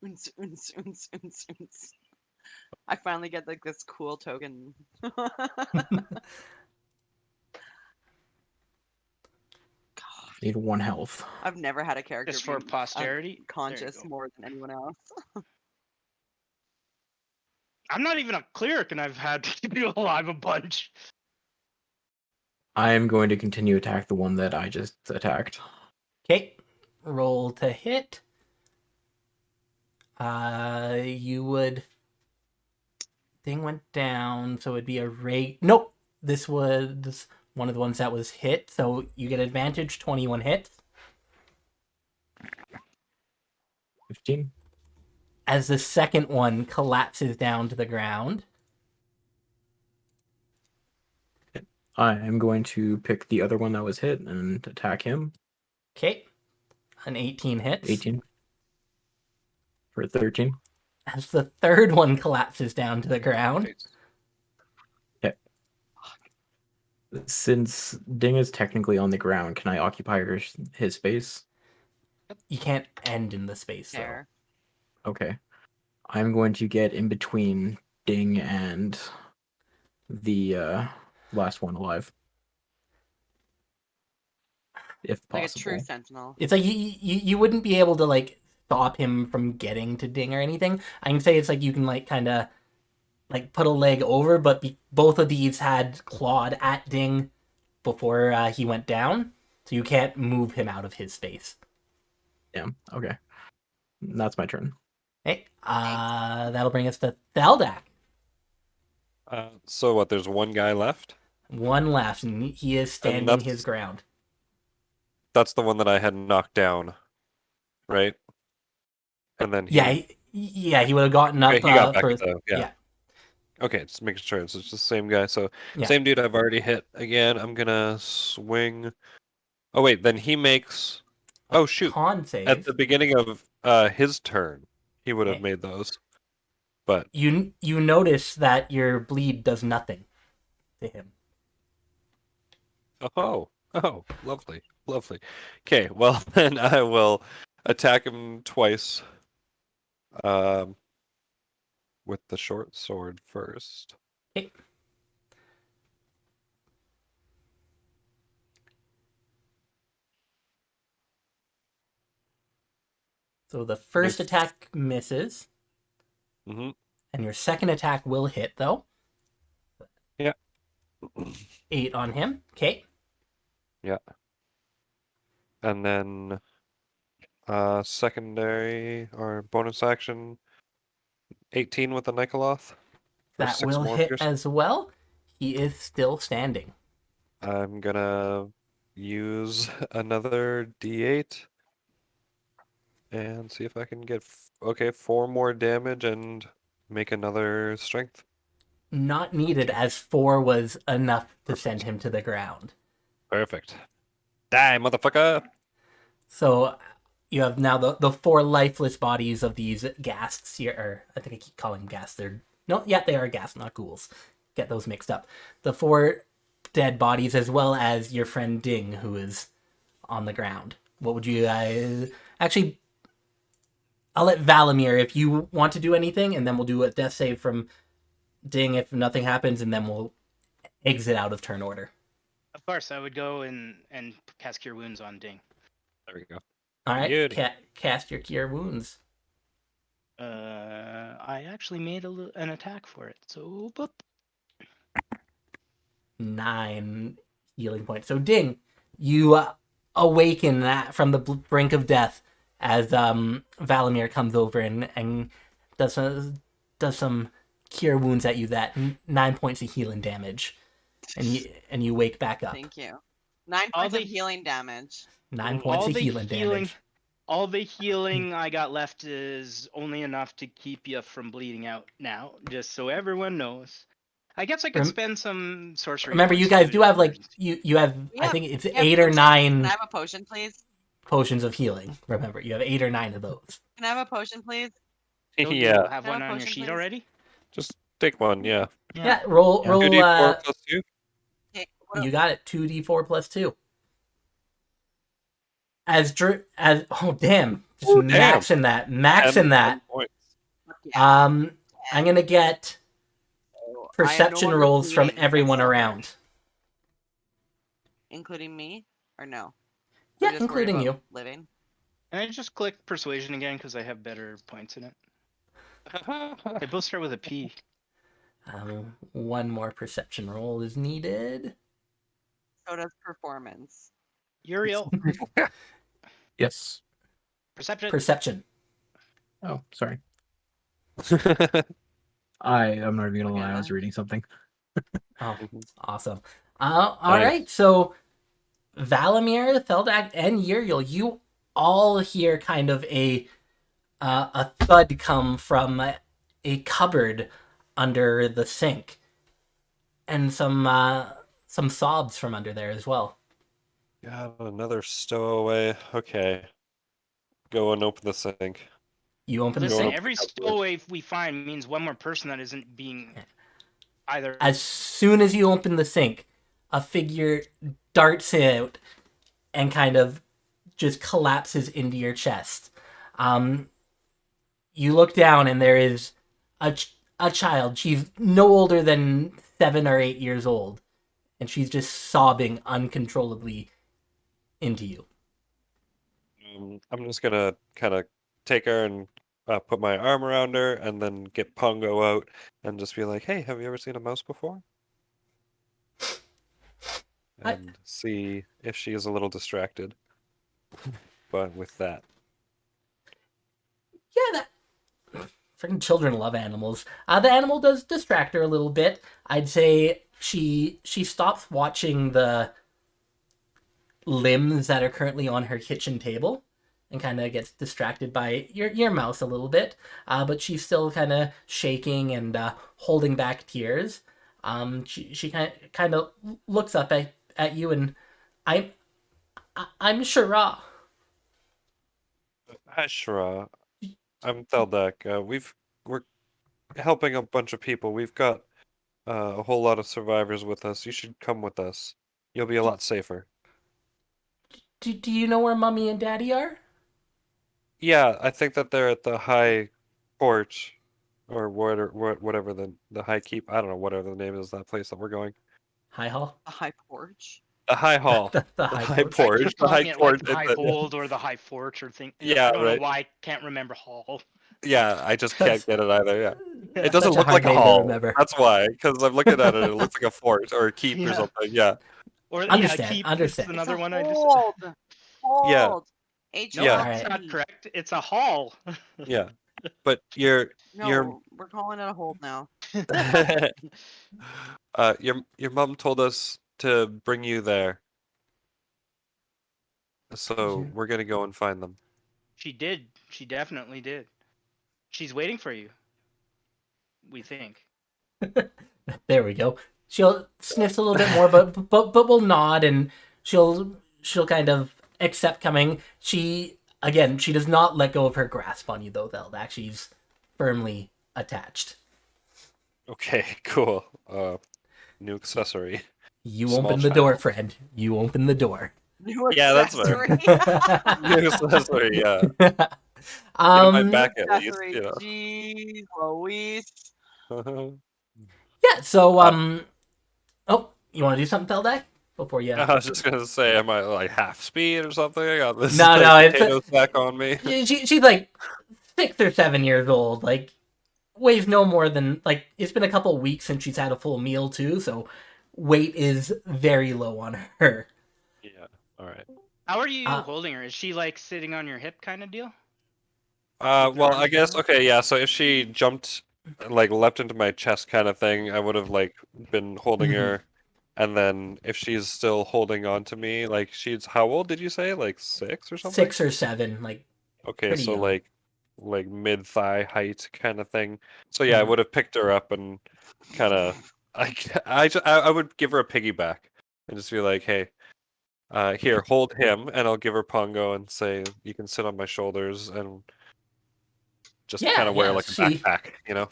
Unz, unz, unz, unz, unz. I finally get like this cool token. Need 1 health. I've never had a character Just for be posterity. There you conscious go. more than anyone else. I'm not even a cleric, and I've had to keep you alive a bunch. I am going to continue attack the one that I just attacked. Okay, roll to hit. You would. Thing went down, so it'd be a rate. Nope, this was one of the ones that was hit, so you get advantage. 21 hits. 15. As the second one collapses down to the ground. I am going to pick the other one that was hit and attack him. Okay, an 18 hits. 18. For 13. As the third one collapses down to the ground. Since Ding is technically on the ground, can I occupy his space? You can't end in the space, though. Fair. Okay. I'm going to get in between Ding and the last one alive. If Like a possible. true sentinel. It's like you wouldn't be able to like stop him from getting to Ding or anything. I can say it's like you can like kind of like put a leg over, but both of these had clawed at Ding before he went down, so you can't move him out of his space. Yeah, okay. That's my turn. Okay, that'll bring us to Thaldak. So what? There's one guy left. One left, and he is standing that's- his ground. That's the one that I had knocked down, right? And then He would have gotten up okay, he got back for though. Yeah. yeah. Okay, just making sure it's just the same guy. So Yeah. same dude I've already hit again. I'm gonna swing. Oh wait, then he makes. Oh shoot! Con save. At the beginning of his turn, he would have Okay. made those. But You notice that your bleed does nothing to him. oh, lovely. Okay, well then I will attack him twice. With the short sword first. Okay. So the first Nice. attack misses, Mm-hmm. and your second attack will hit, though. Yeah. 8 on him. Okay. And then secondary or bonus action 18 with the Nikoloth. For That 6 will more hit pierce. as well. He is still standing. I'm gonna use another D8 and see if I can get okay 4 more damage and make another strength. Not needed, as 4 was enough to send him to the ground. Perfect. Die, motherfucker! So you have now the 4 lifeless bodies of these ghasts here, or I think I keep calling them ghasts. They are ghasts, not ghouls. Get those mixed up. The 4 dead bodies, as well as your friend Ding, who is on the ground. What would you guys... Actually, I'll let Valimir, if you want to do anything, and then we'll do a death save from Ding if nothing happens, and then we'll exit out of turn order. Of course, I would go and cast Cure Wounds on Ding. There we go. All right, Beauty. cast your Cure Wounds. I actually made an attack for it, so boop. 9 healing points. So Ding, you awaken that from the brink of death as Valimir comes over and does some cure wounds at you. That 9 points of healing damage, and you wake back up. Thank you. 9 All points of the- healing damage. 9 points of healing damage. All the healing I got left is only enough to keep you from bleeding out now, just so everyone knows. I guess I could spend some sorcery. Remember, points you guys to do have like emergency. you have Yeah, I think it's You have 8 or potions. 9 Can I have a potion, please? potions of healing. Remember, you have 8 or 9 of those. Can I have a potion, please? Don't you Yeah, have Can I one have a on your potion, sheet please? already? just take one. Yeah. Yeah, roll. 2d4 plus 2. Okay, You got it. 2d4 plus 2. As oh damn, just Oh, damn. maxing that, 10 that. points. yeah. I'm gonna get So perception I am no longer rolls from bleeding. everyone That's around. including me, or no? Yeah, I'm just worried including about you. Living. Can I just click Persuasion again because I have better points in it? They both start with a P. One more perception roll is needed. So does performance. Uriel, Yes. Perception. Perception. Oh, sorry. I'm not even gonna lie. I was reading something. Oh, Mhm. awesome. All Nice. right, so Valimir, Theldak, and Uriel, you all hear kind of a thud come from a cupboard under the sink, and some sobs from under there as well. Got another stowaway. Okay. Go and open the sink. You open the Listen, sink. every stowaway we find means one more person that isn't being either. As soon as you open the sink, a figure darts out and kind of just collapses into your chest. You look down and there is a child. She's no older than 7 or 8 years old, and she's just sobbing uncontrollably into you. I'm just gonna kind of take her and put my arm around her, and then get Pongo out and just be like, "Hey, have you ever seen a mouse before?" And see if she is a little distracted. But with that, Yeah, that freaking children love animals. The animal does distract her a little bit. I'd say she stops watching the limbs that are currently on her kitchen table and kind of gets distracted by your mouse a little bit. But she's still kind of shaking and holding back tears. She kind of looks up at you, and I'm Shara. hi Shara, I'm Theldak. We're helping a bunch of people. We've got a whole lot of survivors with us. You should come with us. You'll be a lot safer. Do you know where Mommy and Daddy are? Yeah, I think that they're at the High Court, or whatever the High Keep. I don't know whatever the name is of that place that we're going. High Hall. A high porch. The High Hall. The High High Porch. I Porch. keep The High calling it Court. like the High is the- Hold or the High Forge or thing. Yeah, I don't right. know why I can't remember Hall. Yeah, I just can't get it either. Yeah, it Such doesn't a look hard like a name to hall. remember. That's why, because I'm looking at it. It looks like a fort or a keep or Yeah. something. Yeah. Or Understand, Keep understand. is another It's a one I just. hold. Yeah. Hold. No, Yeah. that's Alright. not correct. It's a hall. Yeah. But your No, we're calling it a hold now. your mom told us to bring you there. So Yeah. we're gonna go and find them. She did. She definitely did. She's waiting for you. We think. There we go. She'll sniffs a little bit more, but will nod, and she'll kind of accept coming. She does not let go of her grasp on you though, Veldak. She's firmly attached. Okay, cool. New accessory. You Small open the door, child. friend. You open the door. New Yeah, that's fair. accessory. New accessory, yeah. Get my back at least, Accessory. you know. Jeez, Louise. Yeah, so Uh, oh, you want to do something, Veldak? Before you I was just gonna say, am I like half speed or something? I got this No, like, it's potato sack on me. she's like 6 or 7 years old, like weighs no more than like it's been a couple weeks since she's had a full meal too, so weight is very low on her. Yeah. All right. How are you Uh, holding her? Is she like sitting on your hip kind of deal? Well, I guess okay, yeah. So if she jumped, like leapt into my chest, kind of thing, I would have like been holding Mhm. her, and then if she's still holding on to me, like she's how old did you say? Like 6 or something? 6 or 7, like Okay, pretty so young. like mid thigh height kind of thing. So yeah, I Mhm. would have picked her up and kind of I would give her a piggyback and just be like, hey, here, hold him, and I'll give her Pongo and say you can sit on my shoulders and just kind Yeah, of wear yeah, like a backpack, you know?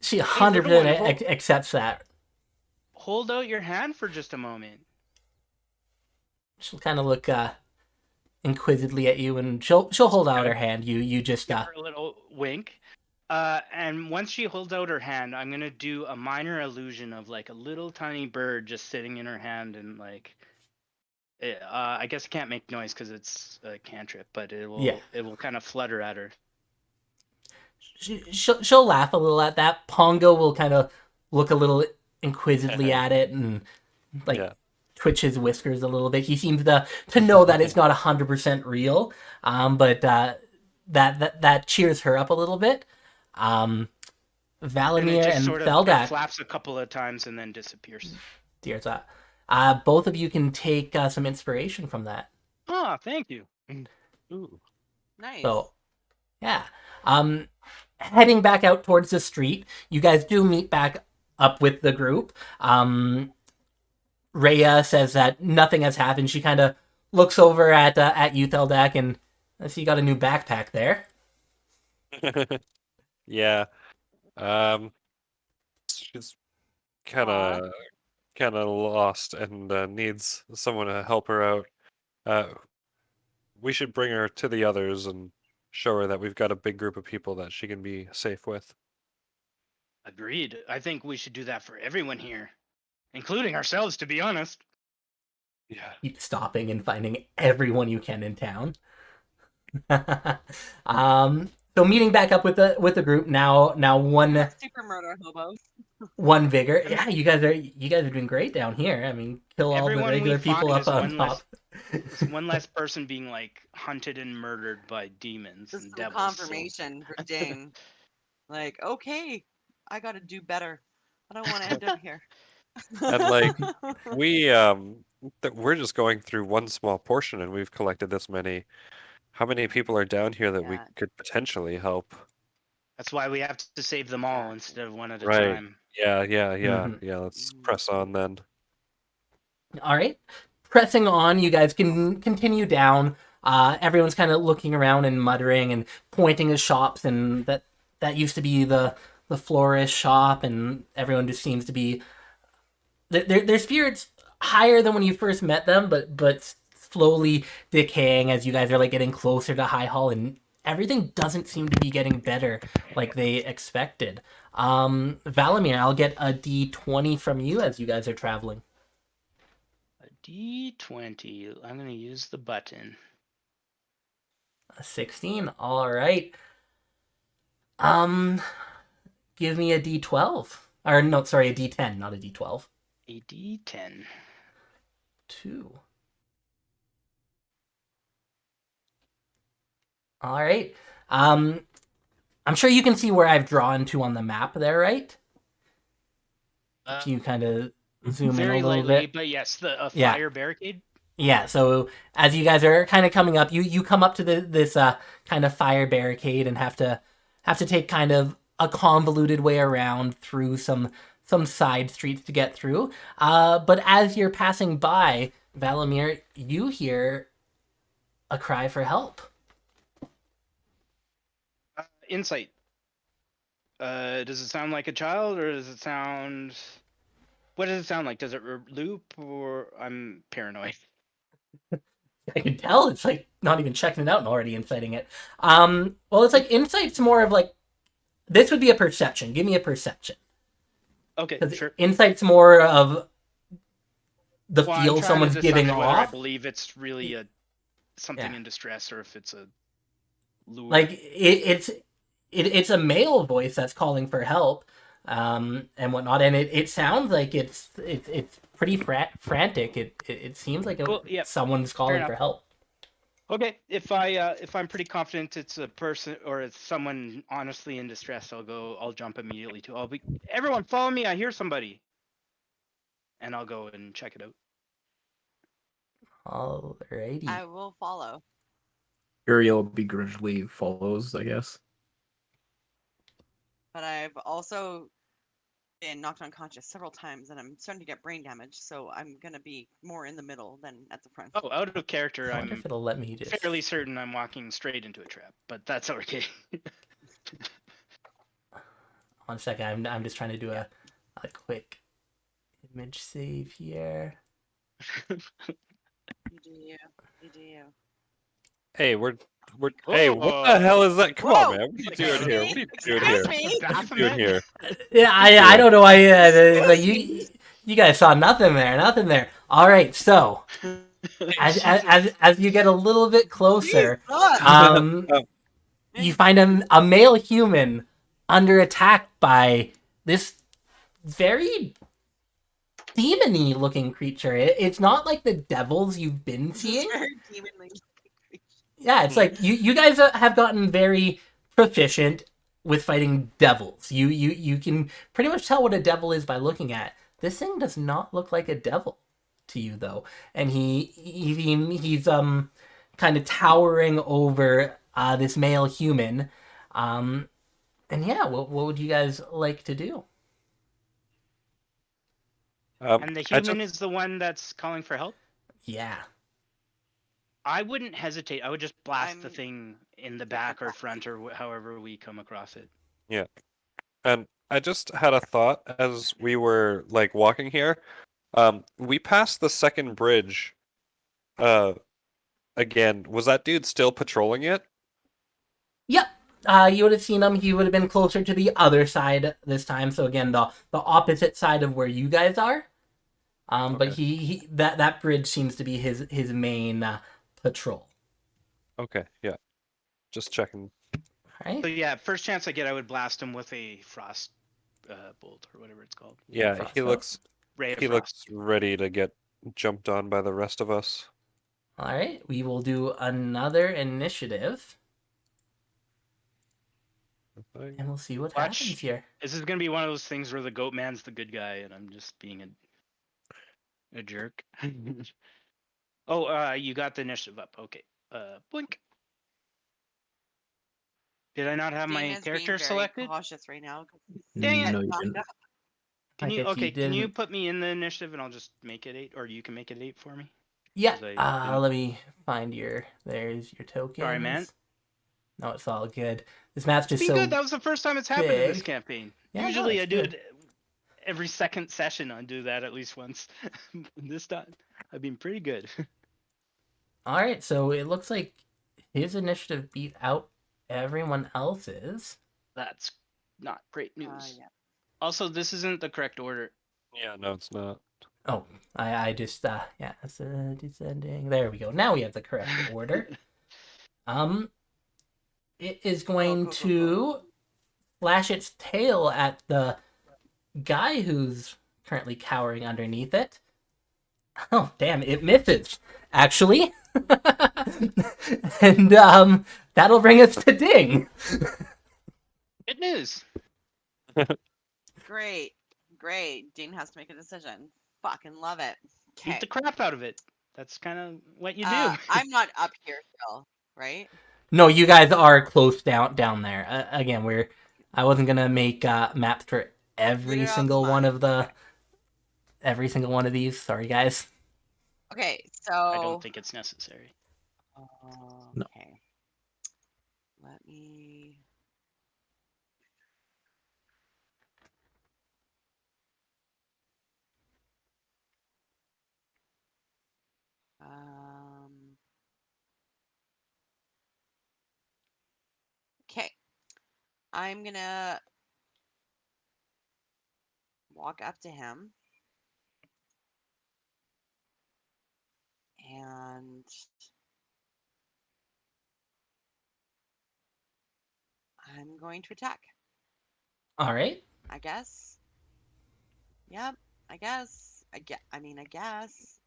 she Hey, little one, 100% accepts that. hold out your hand for just a moment. She'll kind of look inquisitively at you, and she'll hold out her hand. You just Give her a little wink. And once she holds out her hand, I'm gonna do a minor illusion of like a little tiny bird just sitting in her hand, and like, I guess it can't make noise because it's a cantrip, but it will kind of flutter at her. she'll laugh a little at that. Pongo will kind of look a little inquisitively at it and like Yeah. twitch his whiskers a little bit. He seems to know that it's not 100% real, but that cheers her up a little bit. And it Valimir just and sort of Theldak, flaps a couple of times and then disappears. dear thought. Both of you can take some inspiration from that. Oh, thank you. Ooh. Nice. So, yeah. Heading back out towards the street, you guys do meet back up with the group. Rhea says that nothing has happened. She kind of looks over at you, Theldak, and I see you got a new backpack there. Yeah. She's kind Aw. of lost and needs someone to help her out. We should bring her to the others and show her that we've got a big group of people that she can be safe with. Agreed. I think we should do that for everyone here, including ourselves, to be honest. Yeah. Keep stopping and finding everyone you can in town. So meeting back up with the group now one Super murder hobos. one vigor. Yeah, you guys are doing great down here. I mean, kill all the Everyone regular we people find up is on top. It's one less person being like hunted and murdered by demons Just and some devils. confirmation for Ding. Like, okay, I gotta do better. I don't want to end up here. And like we're just going through one small portion and we've collected this many. How many people are down here that we Yeah. could potentially help? That's why we have to save them all Exactly. instead of one at a Right. time. Yeah, Mhm. let's press on then. All right, pressing on. You guys can continue down. Everyone's kind of looking around and muttering and pointing at shops, and that used to be the florist shop, and everyone just seems to be their spirits higher than when you first met them, but slowly decaying as you guys are like getting closer to High Hall, and everything doesn't seem to be getting better like they expected. Valimir, I'll get a D20 from you as you guys are traveling. A D20. I'm gonna use the button. A 16. All right. Give me a D12. Or no, sorry, a D10, not a D12. A D10. 2. All right. I'm sure you can see where I've drawn to on the map there, right? If you kind of zoom in Very a little lightly, bit. but yes, the Yeah. fire barricade. Yeah, so as you guys are kind of coming up, you come up to this kind of fire barricade and have to take kind of a convoluted way around through some side streets to get through. But as you're passing by, Valamir, you hear a cry for help. Insight. Does it sound like a child, or does it sound? What does it sound like? Does it loop, or I'm paranoid? I can tell it's like not even checking it out and already inciting it. Well, it's like insight's more of like this would be a perception. Give me a perception. Okay, Because sure. insight's more of the Well, I'm feel trying someone's to giving decide whether I off. believe it's really something Yeah. in distress, or if it's a lure. Like it's a male voice that's calling for help, and whatnot, and it sounds like it's pretty frantic. It seems like Cool, yeah, someone's calling enough. for help. Okay, if I'm pretty confident it's a person or it's someone honestly in distress, I'll jump immediately to. Everyone follow me, I hear somebody. And I'll go and check it out. Alrighty. I will follow. Uriel begrudgingly follows, I guess. But I've also been knocked unconscious several times, and I'm starting to get brain damage, so I'm gonna be more in the middle than at the front. Oh, out of character, I wonder I'm if it'll let me just. fairly certain I'm walking straight into a trap, but that's okay. 1 second. I'm just trying to do a quick image save here. You do you. You do you. Hey, we're hey, what the hell is that? Come Whoa! on, man. What are you doing here? What are you doing Excuse here? me? What are you doing here? Yeah, I don't know why. Like you guys saw nothing there. All right, so as you get a little bit closer, Jesus! you find a male human under attack by this very demon-y looking creature. It's not like the devils you've been This is seeing. very demonly creature. Yeah, it's like you guys have gotten very proficient with fighting devils. You can pretty much tell what a devil is by looking at. This thing does not look like a devil to you though, and he's kind of towering over this male human. And yeah, what would you guys like to do? And the I human just is the one that's calling for help? Yeah. I wouldn't hesitate. I would just blast the I'm- thing in the back or front or however we come across it. yeah, and I just had a thought as we were like walking here. We passed the second bridge. Again, was that dude still patrolling it? Yep. You would have seen him. He would have been closer to the other side this time. So again, the opposite side of where you guys are. But Okay. he that bridge seems to be his main patrol. Okay, yeah. Just checking. All right. So yeah, first chance I get, I would blast him with a frost bolt or whatever it's called. Yeah, he Frostbolt. looks Ray of he frost. looks ready to get jumped on by the rest of us. All right. We will do another initiative, and we'll see what Watch. happens here. This is gonna be one of those things where the goat man's the good guy and I'm just being a jerk. Oh, you got the initiative up. Okay. Blink. Did I not have Dean my is being character very selected? cautious right now. 'Cause he's Dang it. No, you knocked didn't. out. Can I you guess okay? Can you didn't. put me in the initiative and I'll just make it 8, or you can make it 8 for me? Yeah. 'Cause I didn't- Let me find there's your tokens. Sorry, man. No, it's all good. This map's just Be so good. That was the first time it's happened in this big. campaign. Yeah, no, Usually it's I do good. it every second session. I do that at least once. This time I've been pretty good. All right, so it looks like his initiative beat out everyone else's. That's not great news. Yeah. Also, this isn't the correct order. Yeah, no, it's not. Oh, I just it's descending. There we go. Now we have the correct order. It is going Go. to flash its tail at the guy who's currently cowering underneath it. Oh, damn, it misses, actually. And that'll bring us to Ding. Good news. Great. Dean has to make a decision. Fucking love it. Beat Okay. the crap out of it. That's kind of what you do. I'm not up here still, right? No, you guys are close down there. Again, I wasn't gonna make maps for every Figured out single one mine. of the Okay. every single one of these. Sorry, guys. Okay, so I don't think it's necessary. No. Okay. Let me. Okay. I'm gonna walk up to him and I'm going to attack. All right. I guess. Yep. I guess. I guess.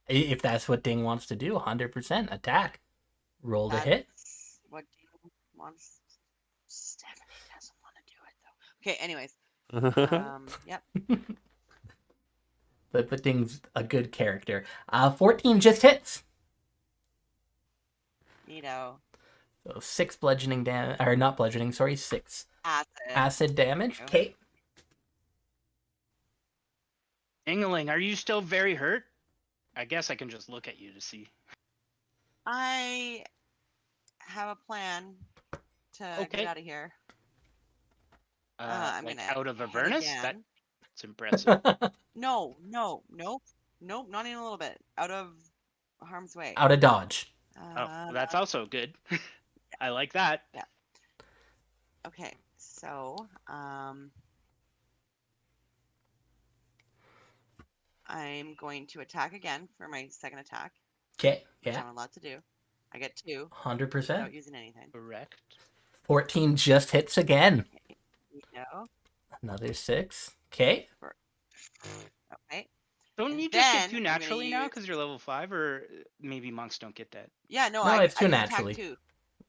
If that's what Ding wants to do, 100% attack. Roll to hit. That's what Dean wants. Stephanie doesn't want to do it though. Okay. Anyways. Yep. But Ding's a good character. 14 just hits. Neato. So 6 bludgeoning damage, or not bludgeoning, sorry, 6 acid damage. Thank you. Kate. Ingling, are you still very hurt? I guess I can just look at you to see. I have a plan to Okay. get out of here. I'm Like gonna out of hit Avernus? again. That's impressive. No, nope, not even a little bit. Out of harm's way. Out of dodge. Oh, that's also good. I like that. Okay, so I'm going to attack again for my second attack, Okay, which yeah, I'm allowed to do. I get 2 100%. without using anything. Correct. 14 just hits again. You know? Another 6. Okay. Okay. Don't And you just get then 2 I'm gonna naturally now use- because you're level 5, or maybe monks don't get that? Yeah, no, No, I it's 2 can naturally. attack 2.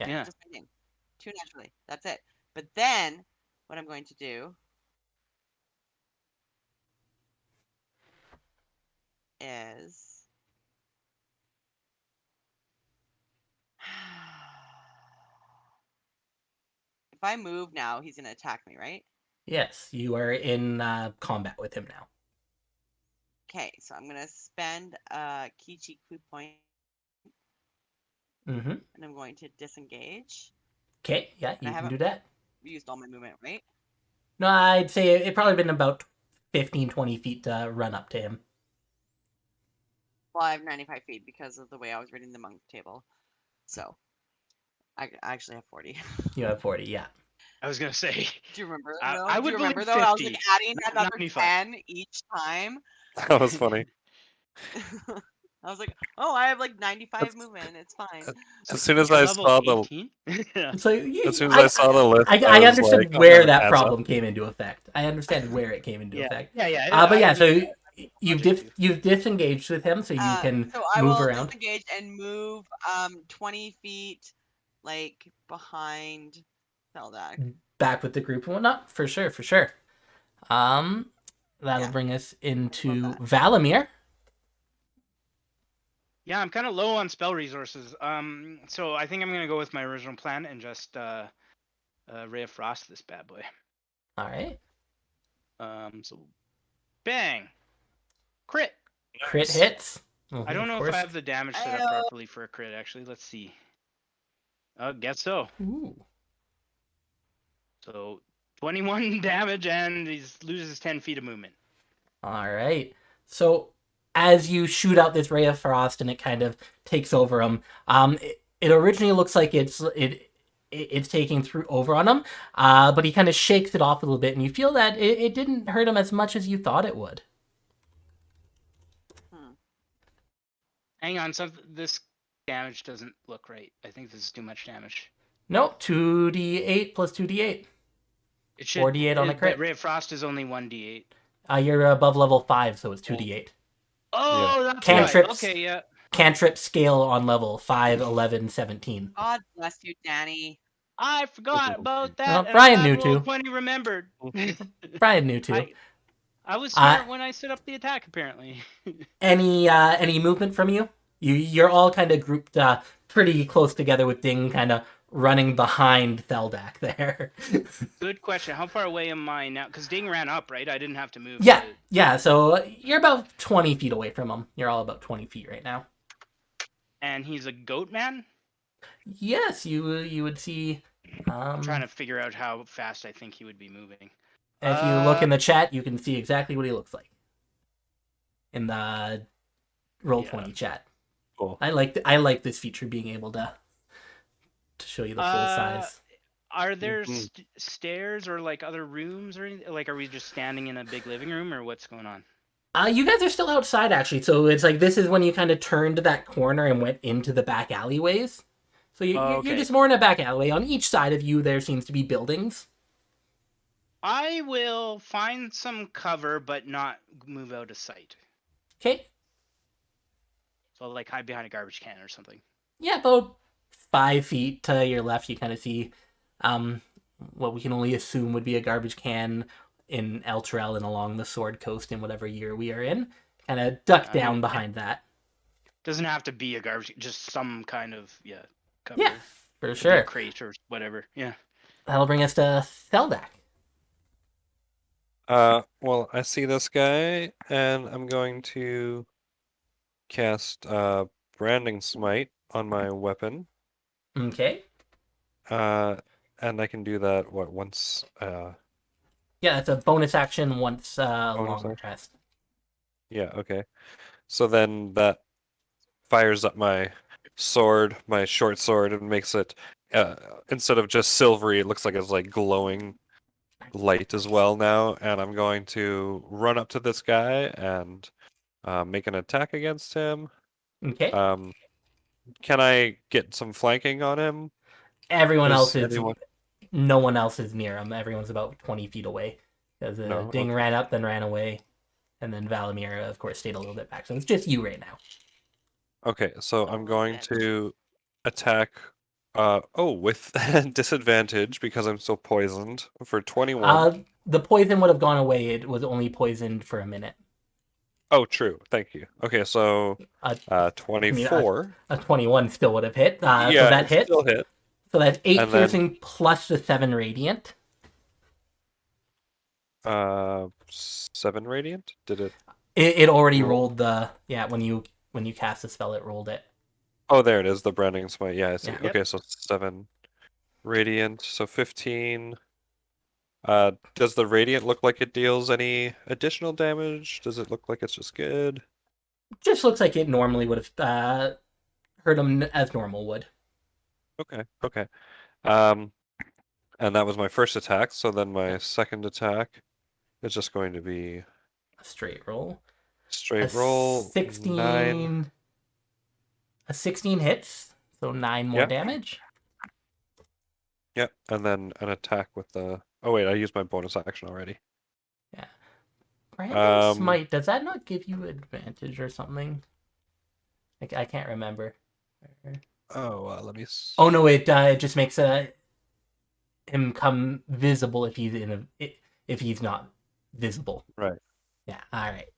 Yeah. Just kidding. 2 naturally. That's it. But then what I'm going to do is if I move now, he's gonna attack me, right? Yes, you are in combat with him now. Okay, so I'm gonna spend a key cheek food point Mm-hmm. and I'm going to disengage. Okay, yeah, And I you can haven't do that. used all my movement, right? No, I'd say it probably been about 15, 20 feet to run up to him. Well, I have 95 feet because of the way I was reading the monk table. So I actually have 40. You have 40, yeah. I was gonna say. Do you remember? I would Do you go with remember though? I was like 50, adding not another 95. 10 each time. That was funny. I was like, oh, I have like 95 That's- movement. It's fine. As soon as You're I level saw the 18? Yeah. So as soon as I saw the list, I was understood like, I'm where gonna that pass problem up. came into effect. I understand where it came into Yeah. effect. Yeah. But yeah, so Logic too. you've disengaged with him, so you can So I move will around. disengage and move 20 feet like behind Feldak. Back with the group and whatnot. For sure. That'll Yeah. bring us into that. Valamir. Yeah, I'm kind of low on spell resources. So I think I'm gonna go with my original plan and just Ray of Frost this bad boy. All right. So bang, crit. Crit Nice. hits. I don't Of know course. if I have the damage set up properly for a crit. Actually, let's see. Guess so. Ooh. So 21 damage, and he loses 10 feet of movement. All right. So as you shoot out this ray of frost and it kind of takes over him, it originally looks like it's taking through over on him, but he kind of shakes it off a little bit, and you feel that it didn't hurt him as much as you thought it would. Hang on, this damage doesn't look right. I think this is too much damage. No, 2d8 plus 2d8. It should 4d8 on a crit. But Ray of Frost is only 1d8. You're above level 5, so it's 2d8. Oh, that's Cantrips. right. Okay, yeah. Cantrip scale on level 5, 11, 17. God bless you, Danny. I forgot about that. Well, and Brian I'm knew glad Roll too. 20 remembered. Brian knew too. I was smart when I set up the attack, apparently. Any movement from you? You're all kind of grouped pretty close together with Ding kind of running behind Theldak there. Good question. How far away am I now? Because Ding ran up, right? I didn't have to move. Yeah. So you're about 20 feet away from him. You're all about 20 feet right now. And he's a goat man? Yes, you would see. I'm trying to figure out how fast I think he would be moving. If you look in the chat, you can see exactly what he looks like in the Roll20 chat. Cool. I like this feature, being able to show you the full size. Are there stairs or like other rooms or anything? Like, are we just standing in a big living room or what's going on? You guys are still outside, actually. So it's like this is when you kind of turned that corner and went into the back alleyways. So you're just more in a back alleyway. On each side of you, there seems to be buildings. I will find some cover, but not move out of sight. Okay. So, like, hide behind a garbage can or something. Yeah, about 5 feet to your left, you kind of see what we can only assume would be a garbage can in Elturel and along the Sword Coast in whatever year we are in. Kind of duck down behind that. Doesn't have to be a garbage, just some kind of, cover. Yeah, for sure. A crate or whatever, yeah. That'll bring us to Theldak. Well, I see this guy, and I'm going to cast Branding Smite on my weapon. Okay. And I can do that, once? Yeah, it's a bonus action once long rest. Yeah, okay. So then that fires up my sword, my short sword, and makes it, instead of just silvery, it looks like it's like glowing light as well now. And I'm going to run up to this guy and make an attack against him. Okay. Can I get some flanking on him? No one else is near him. Everyone's about 20 feet away. Because Ding ran up, then ran away. And then Valimir, of course, stayed a little bit back. So it's just you right now. Okay, so I'm going to attack with disadvantage because I'm still poisoned for 21. The poison would have gone away. It was only poisoned for a minute. Oh, true. Thank you. Okay, so 24. A 21 still would have hit. Yeah, so that hit. Still hit. So that's 8 piercing plus the 7 radiant. 7 radiant? Did it? It already rolled when you cast the spell, it rolled it. Oh, there it is. The branding smite. Yeah, I see. Yeah. Okay, so 7 radiant. So 15. Does the radiant look like it deals any additional damage? Does it look like it's just good? Just looks like it normally would have hurt him as normal would. Okay. And that was my first attack. So then my second attack is just going to be a straight roll. 16. 9. A 16 hits, so 9 more damage. Yep, and then an attack with the. Oh wait, I used my bonus action already. Yeah. Branding Smite, does that not give you advantage or something? I can't remember. Oh, let me. Oh no, it just makes him come visible if he's not visible. Right. Yeah. All right.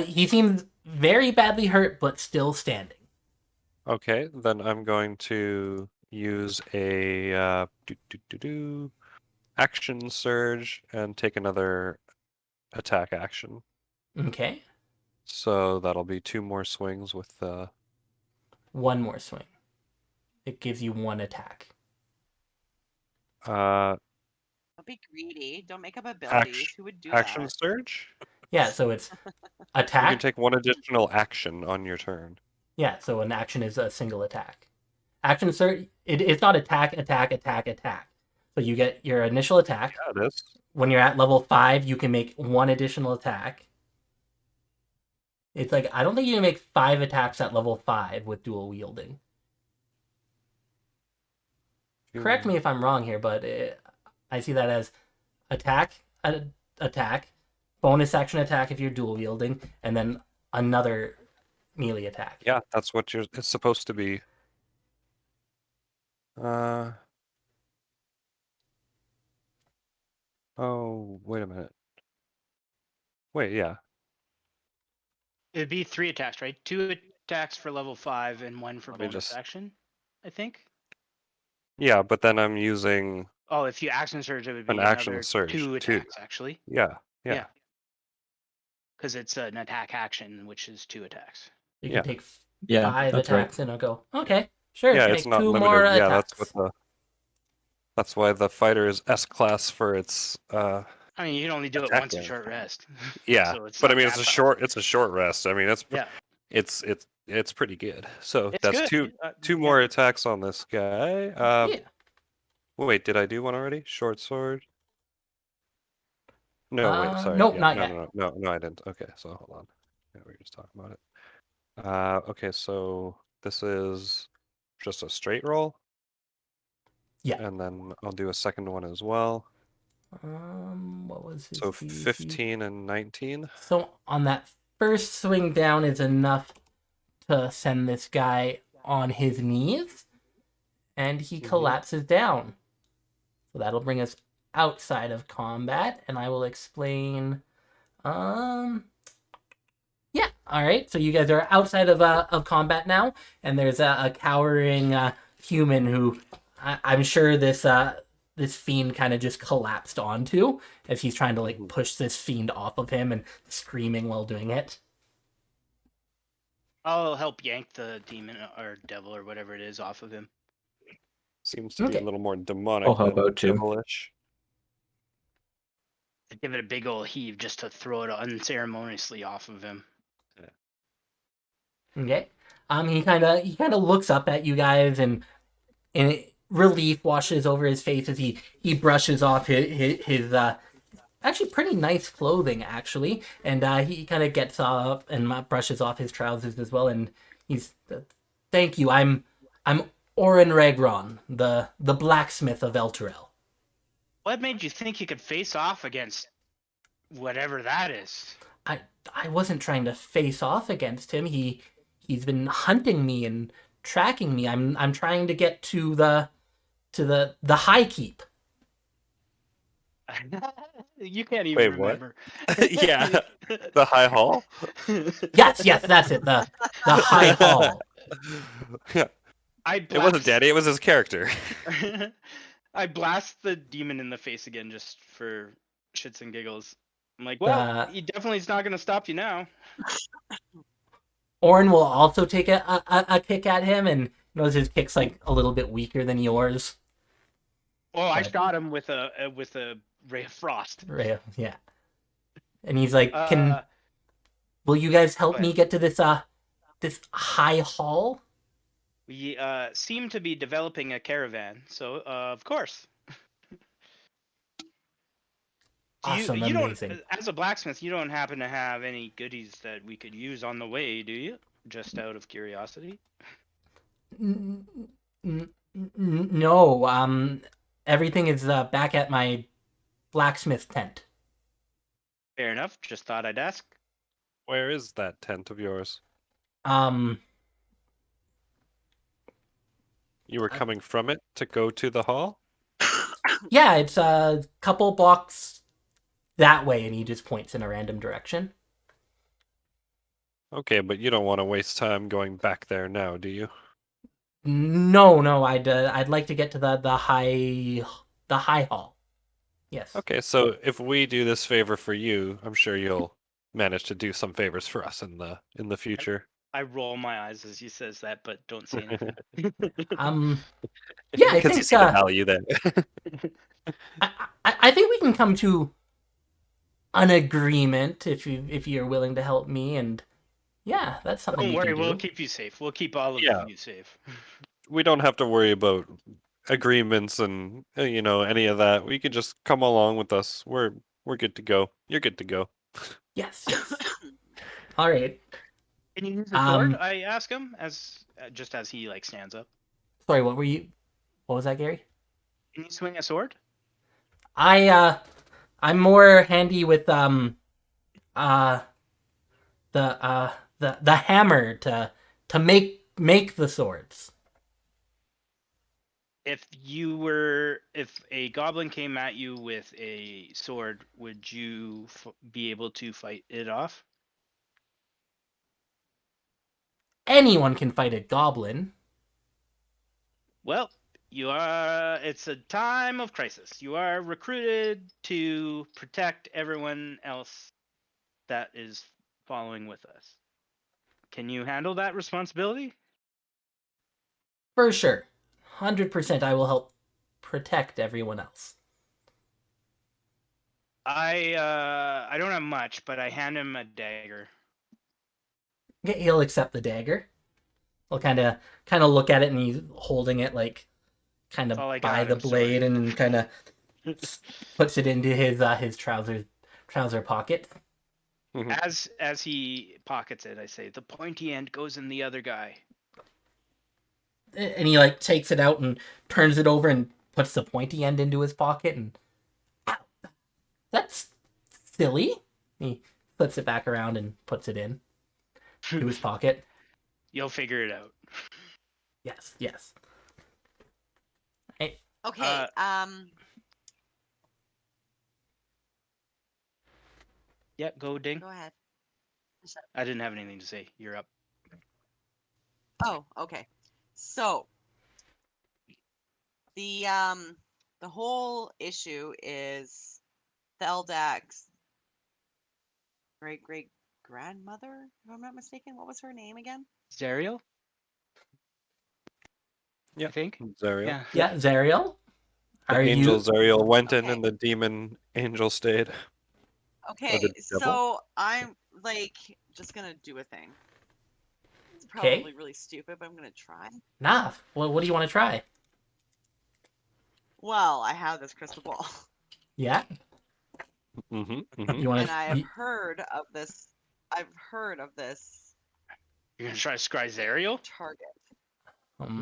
He seems very badly hurt, but still standing. Okay, then I'm going to use a action surge and take another attack action. Okay. So that'll be 2 more swings with 1 more swing. It gives you 1 attack. Don't be greedy. Don't make up abilities. Who would do that? Action surge? Yeah, so it's attack. You can take 1 additional action on your turn. Yeah, so an action is a single attack. Action surge, it's not attack. So you get your initial attack. Yeah, it is. When you're at level 5, you can make 1 additional attack. It's like, I don't think you can make 5 attacks at level 5 with dual wielding. Correct me if I'm wrong here, but I see that as attack, bonus action attack if you're dual wielding, and then another melee attack. Yeah, that's what it's supposed to be. Oh, wait a minute. Wait, yeah. It'd be 3 attacks, right? 2 attacks for level 5 and 1 for Let me bonus just- action, I think. Yeah, but then I'm using Oh, if you action surge, it would be an action another surge 2 too. attacks, actually. Yeah. Because it's an attack action, which is 2 attacks. You Yeah. can take Yeah, 5 that's right. attacks and I'll go, okay, sure, Yeah, make it's not 2 limited. more Yeah, attacks. that's why the fighter is S class for its I mean, you can only do it Attack once a damage. short rest. Yeah. So it's But I not mean that it's a short rest. I mean Yeah, it's pretty good. So it's that's good. two more attacks on this guy. Yeah. Wait, did I do one already? Short sword? No, wait, sorry. Nope, Yeah, not no, yet. no, I didn't. Okay, so hold on. Yeah, we were just talking about it. Okay, so this is just a straight roll. Yeah. And then I'll do a second one as well. What was his So DC? 15 and 19. So on that first swing down is enough to send this guy on his knees, and he collapses down. So that'll bring us outside of combat, and I will explain. Yeah, all right. So you guys are outside of combat now, and there's a cowering human who I'm sure this fiend kind of just collapsed onto as he's trying to like push this fiend off of him and screaming while doing it. I'll help yank the demon or devil or whatever it is off of him. Seems to be a Okay. little more demonic I'll help than out too. devilish. Give it a big old heave just to throw it unceremoniously off of him. Okay. He kind of looks up at you guys and in relief washes over his face as he brushes off his actually pretty nice clothing actually, and he kind of gets up and brushes off his trousers as well, and he's thank you. I'm Oren Regron, the blacksmith of Elturel. What made you think you could face off against whatever that is? I wasn't trying to face off against him. He's been hunting me and tracking me. I'm trying to get to the high keep. You can't even Wait, what? remember. Yeah, the high hall. Yes, that's it. The high hall. Yeah, it it wasn't Daddy. It was his character. I blast the demon in the face again just for shits and giggles. I'm like, well, he definitely is not going to stop you now. Orin will also take a kick at him, and knows his kick's like a little bit weaker than yours. Oh, I shot him with a ray of frost. Yeah. And he's like, will you guys help me get to this high hall? We seem to be developing a caravan, so of course. Awesome, you amazing. don't, as a blacksmith, you don't happen to have any goodies that we could use on the way, do you? Just out of curiosity. No, everything is back at my blacksmith tent. Fair enough. Just thought I'd ask. Where is that tent of yours? You were coming from it to go to the hall? Yeah, it's a couple blocks that way, and he just points in a random direction. Okay, but you don't want to waste time going back there now, do you? No, I'd like to get to the high hall. Yes. Okay, so if we do this favor for you, I'm sure you'll manage to do some favors for us in the future. I roll my eyes as he says that, but don't say anything. Yeah, I Because think you see the value there. I think we can come to an agreement if you're willing to help me, and yeah, that's something. Don't we worry, can do. we'll keep you safe. We'll keep all of you safe. We don't have to worry about agreements and any of that. We can just come along with us. We're good to go. You're good to go. Yes. All right. Can you use a sword? I ask him as he like stands up. Sorry, what was that, Gary? Can you swing a sword? I'm more handy with the hammer to make the swords. if a goblin came at you with a sword, would you be able to fight it off? Anyone can fight a goblin. Well, it's a time of crisis. You are recruited to protect everyone else that is following with us. Can you handle that responsibility? For sure. 100% I will help protect everyone else. I don't have much, but I hand him a dagger. Okay, he'll accept the dagger. He'll kind of look at it, and he's holding it like kind of That's all I by got, the I'm sorry. blade, and kind of puts it into his trouser pocket. As he pockets it, I say, the pointy end goes in the other guy. And he like takes it out and turns it over and puts the pointy end into his pocket, and ow, that's silly. He flips it back around and puts it in to his pocket. You'll figure it out. Yes. Hey, Okay. Yeah, go Ding. Go ahead. I didn't have anything to say. You're up. Oh, okay. So the whole issue is Theldak's great grandmother, if I'm not mistaken. What was her name again? Zariel? Yeah, I think. Zariel. Yeah. Zariel? The angel Zariel went in and the demon angel stayed. Okay, the devil? so I'm like just gonna do a thing. It's Okay. probably really stupid, but I'm gonna try. Nah. Well, what do you want to try? Well, I have this crystal ball, Yeah. You want and to? I've heard of this. You're gonna try to scry Zariel? Target.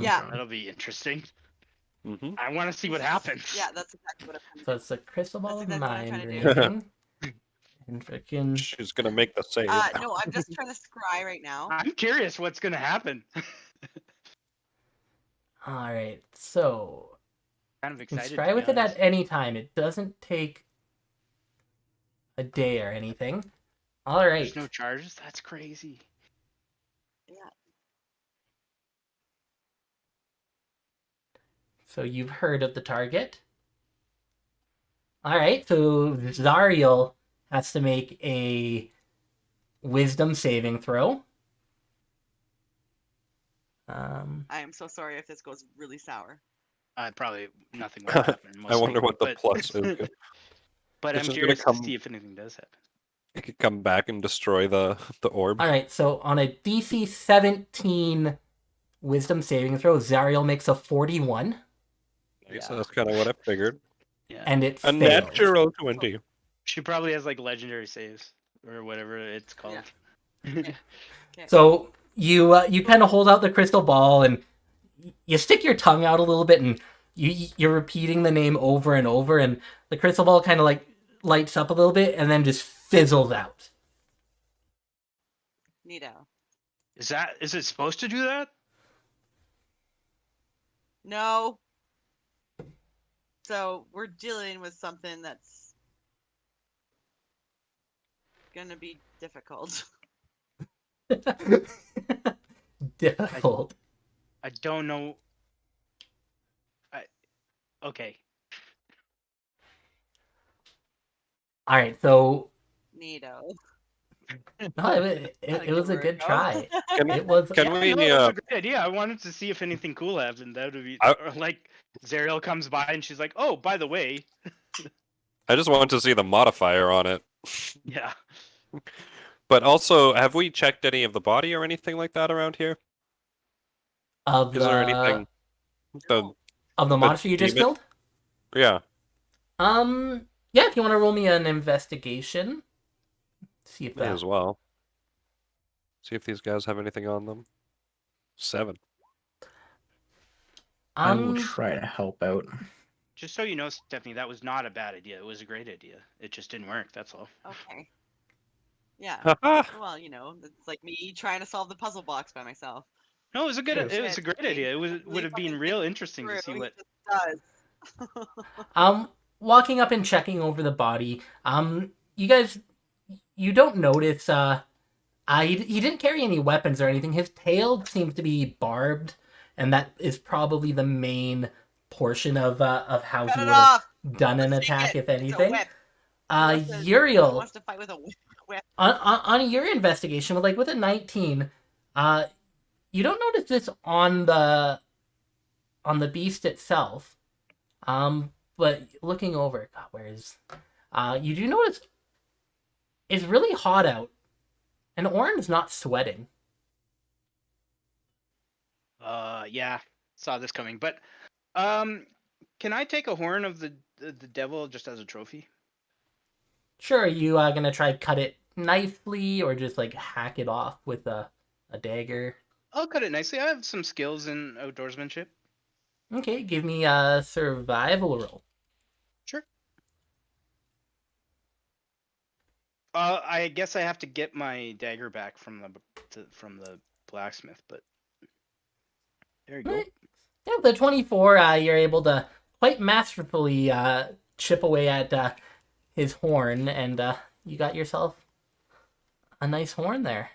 Yeah. That'll be interesting. Mm-hmm. I want to see what happens. Yeah, that's exactly what I'm So trying it's a crystal ball That's of exactly what I'm mind trying to reading. And freaking. She's gonna make the save. to do. No, I'm just trying to scry right now. I'm curious what's gonna happen. All right. So Kind of you can excited. scry to be with it at honest. any time. It doesn't take a day or anything. All right. There's no charges. That's crazy. Yeah. So you've heard of the target. All right. So Zariel has to make a wisdom saving throw. I am so sorry if this goes really sour. Probably nothing will happen. I wonder what the but- plus is. But I'm It's just gonna curious to come- see if anything does happen. It could come back and destroy the orb. All right. So on a DC 17 wisdom saving throw, Zariel makes a 41, So that's kind of what I figured. Yeah. and it A fails. natural 20. She probably has like legendary saves or whatever it's called. Okay. So you kind of hold out the crystal ball and you stick your tongue out a little bit, and you're repeating the name over and over, and the crystal ball kind of like lights up a little bit and then just fizzles out. Neato. Is it supposed to do that? No. So we're dealing with something that's gonna be difficult. Difficult. I don't know. Okay. All right, so Neato. no, it was a good try. Can, It was. can Yeah, we? no, it was a great idea. I wanted to see if anything cool happened. That would be or like Zariel comes by and she's like, "Oh, by the way." I just want to see the modifier on it. Yeah. But also, have we checked any of the body or anything like that around here? Of Is there anything? of the monster you just demon? killed? Yeah. Yeah, if you want to roll me an investigation, see if May that. as well. See if these guys have anything on them. 7. I will try to help out. Just so you know, Stephanie, that was not a bad idea. It was a great idea. It just didn't work. That's all. Okay. Yeah. Haha. Well, it's like me trying to solve the puzzle box by myself. No, it was a good. True. It was a great idea. It would Leave have been everything real interesting to through, see he what. just does. Walking up and checking over the body. You guys, you don't notice. He didn't carry any weapons or anything. His tail seems to be barbed, and that is probably the main portion of how Cut he it would have off. done an Let's take attack, it. if It's a anything. whip. He wants to Uriel, fight with a whip. on your investigation, with a 19, you don't notice this on the beast itself. But looking over, God, where is? You do notice it's really hot out, and Orin's not sweating. Yeah, saw this coming. But can I take a horn of the devil just as a trophy? Sure, are you gonna try cut it nicely or just hack it off with a dagger? I'll cut it nicely. I have some skills in outdoorsmanship. Okay, give me a survival roll. Sure. I guess I have to get my dagger back from the blacksmith, but there you go. Right. Yeah, with the 24, you're able to quite masterfully chip away at his horn, and you got yourself a nice horn there.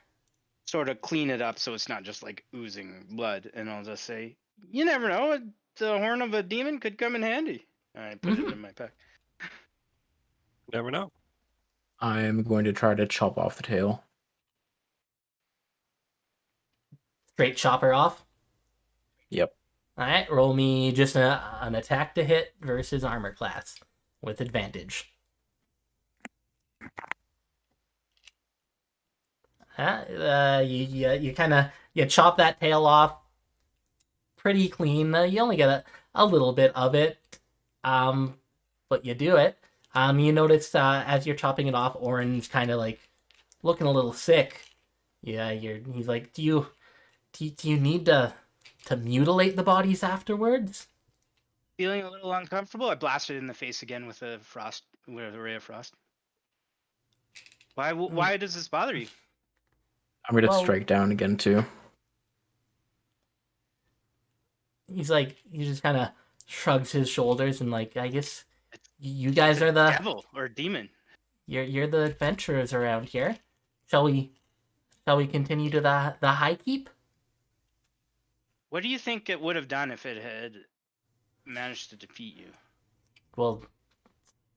Sort of clean it up so it's not just like oozing blood, and I'll just say, you never know, the horn of a demon could come in handy. I put it in my pack. Never know. I'm going to try to chop off the tail. Straight chopper off. Yep. All right, roll me just an attack to hit versus armor class with advantage. You kind of chop that tail off pretty clean. You only get a little bit of it, but you do it. You notice as you're chopping it off, Orin's kind of looking a little sick. Yeah, he's like, do you need to mutilate the bodies afterwards? Feeling a little uncomfortable, I blasted it in the face again with a ray of frost. Why does this bother you? I'm going to Well- strike down again too. He just kind of shrugs his shoulders and I guess you guys are the devil or demon. you're the adventurers around here. Shall we continue to the high keep? What do you think it would have done if it had managed to defeat you? Well,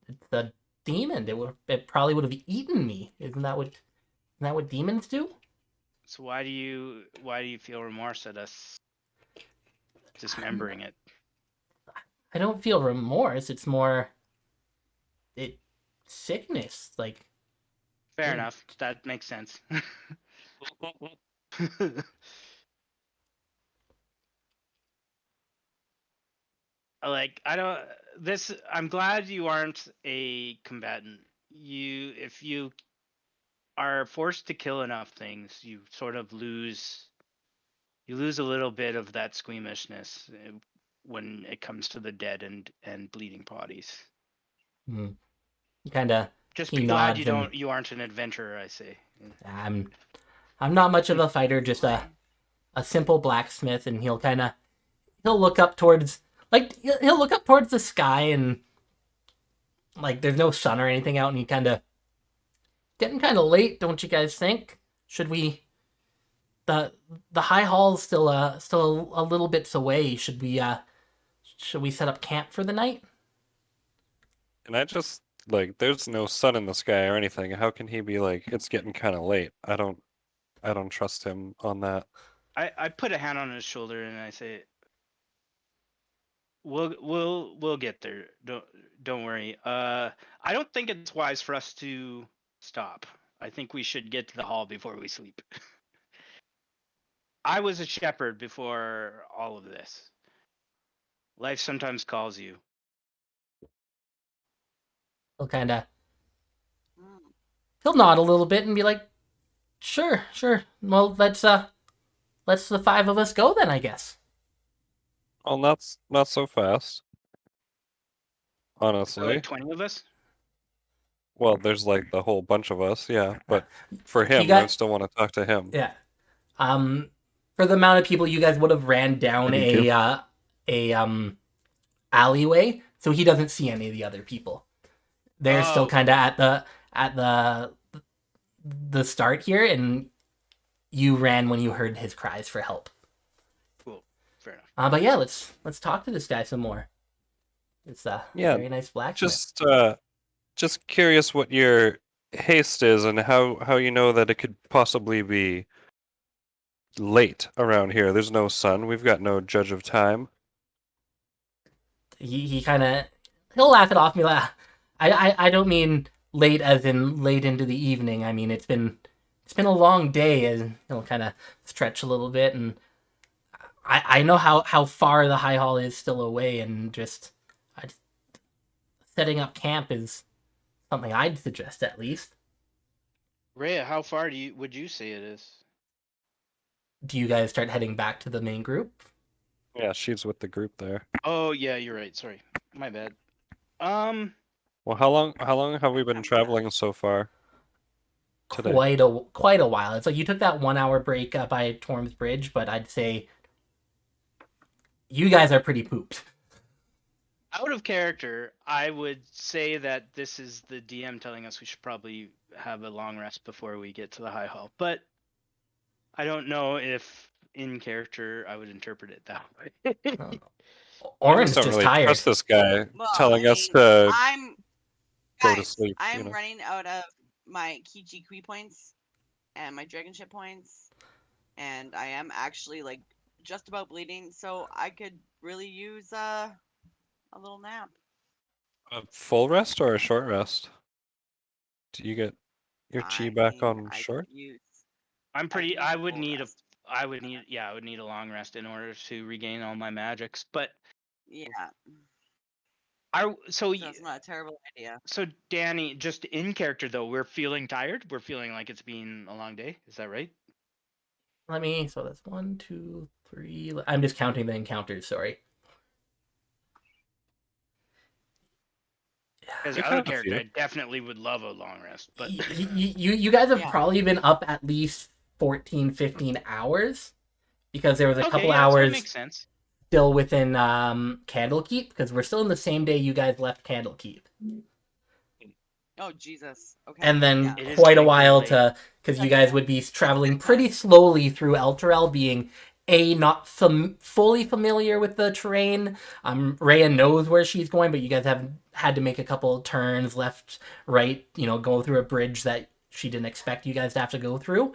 it's the demon. It probably would have eaten me. Isn't that what demons do? So why do you feel remorse at us dismembering it? I don't feel remorse. It's more sickness. Fair enough. That makes sense. I'm glad you aren't a combatant. If you are forced to kill enough things, you sort of lose a little bit of that squeamishness when it comes to the dead and bleeding bodies. Kind of. Just He be glad nods you aren't an adventurer, I say. I'm not much of a fighter. Just a simple blacksmith, and he'll look up towards he'll look up towards the sky, and there's no sun or anything out, and he getting kind of late, don't you guys think? Should we? The high hall's still a little bits away. Should we set up camp for the night? And I just there's no sun in the sky or anything. How can he be it's getting kind of late? I don't trust him on that. I put a hand on his shoulder and I say, We'll get there. Don't worry. I don't think it's wise for us to stop. I think we should get to the hall before we sleep. I was a shepherd before all of this. Life sometimes calls you. He'll he'll nod a little bit and be like, sure. Well, let's the five of us go then, I guess. Well, not so fast. So Honestly. 20 of us? Well, there's the whole bunch of us, yeah. But for He him, I got- still want to talk to him. Yeah. For the amount of people, you guys would have ran down I do too. a alleyway, so he doesn't see any of the other people. They're still Oh, kind of at the start here, and you ran when you heard his cries for help. cool. Fair enough. But yeah, let's talk to this guy some more. It's a Yeah, very nice blacksmith. just curious what your haste is and how you know that it could possibly be late around here. There's no sun. We've got no judge of time. He kind of he'll laugh it off. Me laugh. I don't mean late as in late into the evening. I mean it's been a long day, and he'll kind of stretch a little bit, and I know how far the High Hall is still away, and just setting up camp is something I'd suggest at least. Rhea, how far would you say it is? Do you guys start heading back to the main group? Yeah, she's with the group there. Oh yeah, you're right. Sorry, my bad. Well, how long have we been traveling so far today? Quite a while. It's like you took that 1 hour break by Torm's Bridge, but I'd say you guys are pretty pooped. Out of character, I would say that this is the DM telling us we should probably have a long rest before we get to the High Hall. But I don't know if in character I would interpret it that way. I Oren's just don't just really tired. trust this guy Well, telling I us mean, to I'm go to guys. sleep. I'm You know? running out of my Kiji Kui points and my dragon ship points, and I am actually like just about bleeding, so I could really use a little nap. A full rest or a short rest? Do you get your chi back on I short? could use. I'm I could pretty. use I a would full need rest. I would need. Yeah, I would need a long rest in order to regain all my magics. But Yeah, so so it's not a terrible idea. so Danny, just in character though, we're feeling tired. We're feeling like it's been a long day. Is that right? So that's 1, 2, 3. I'm just counting the encounters, sorry. Because We've out of had a character, few. I definitely would love a long rest. But You guys have Yeah. probably been up at least 14, 15 hours, because there was a okay, couple yeah, so it hours makes sense. still within Candlekeep, because we're still in the same day you guys left Candlekeep. Oh Jesus. Okay. And then yeah. It is quite a getting while pretty late. to, because you Yeah, guys yeah. would be traveling pretty slowly through Elturel, being not fully familiar with the terrain. Rhea knows where she's going, but you guys have had to make a couple of turns left, right, go through a bridge that she didn't expect you guys to have to go through.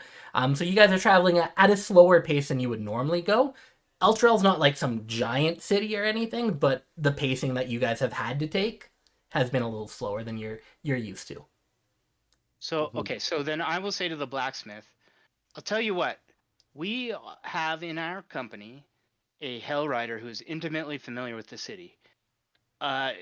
So you guys are traveling at a slower pace than you would normally go. Elturel's not like some giant city or anything, but the pacing that you guys have had to take has been a little slower than you're used to. So Mhm. okay, so then I will say to the blacksmith, I'll tell you what, we have in our company a hell rider who's intimately familiar with the city.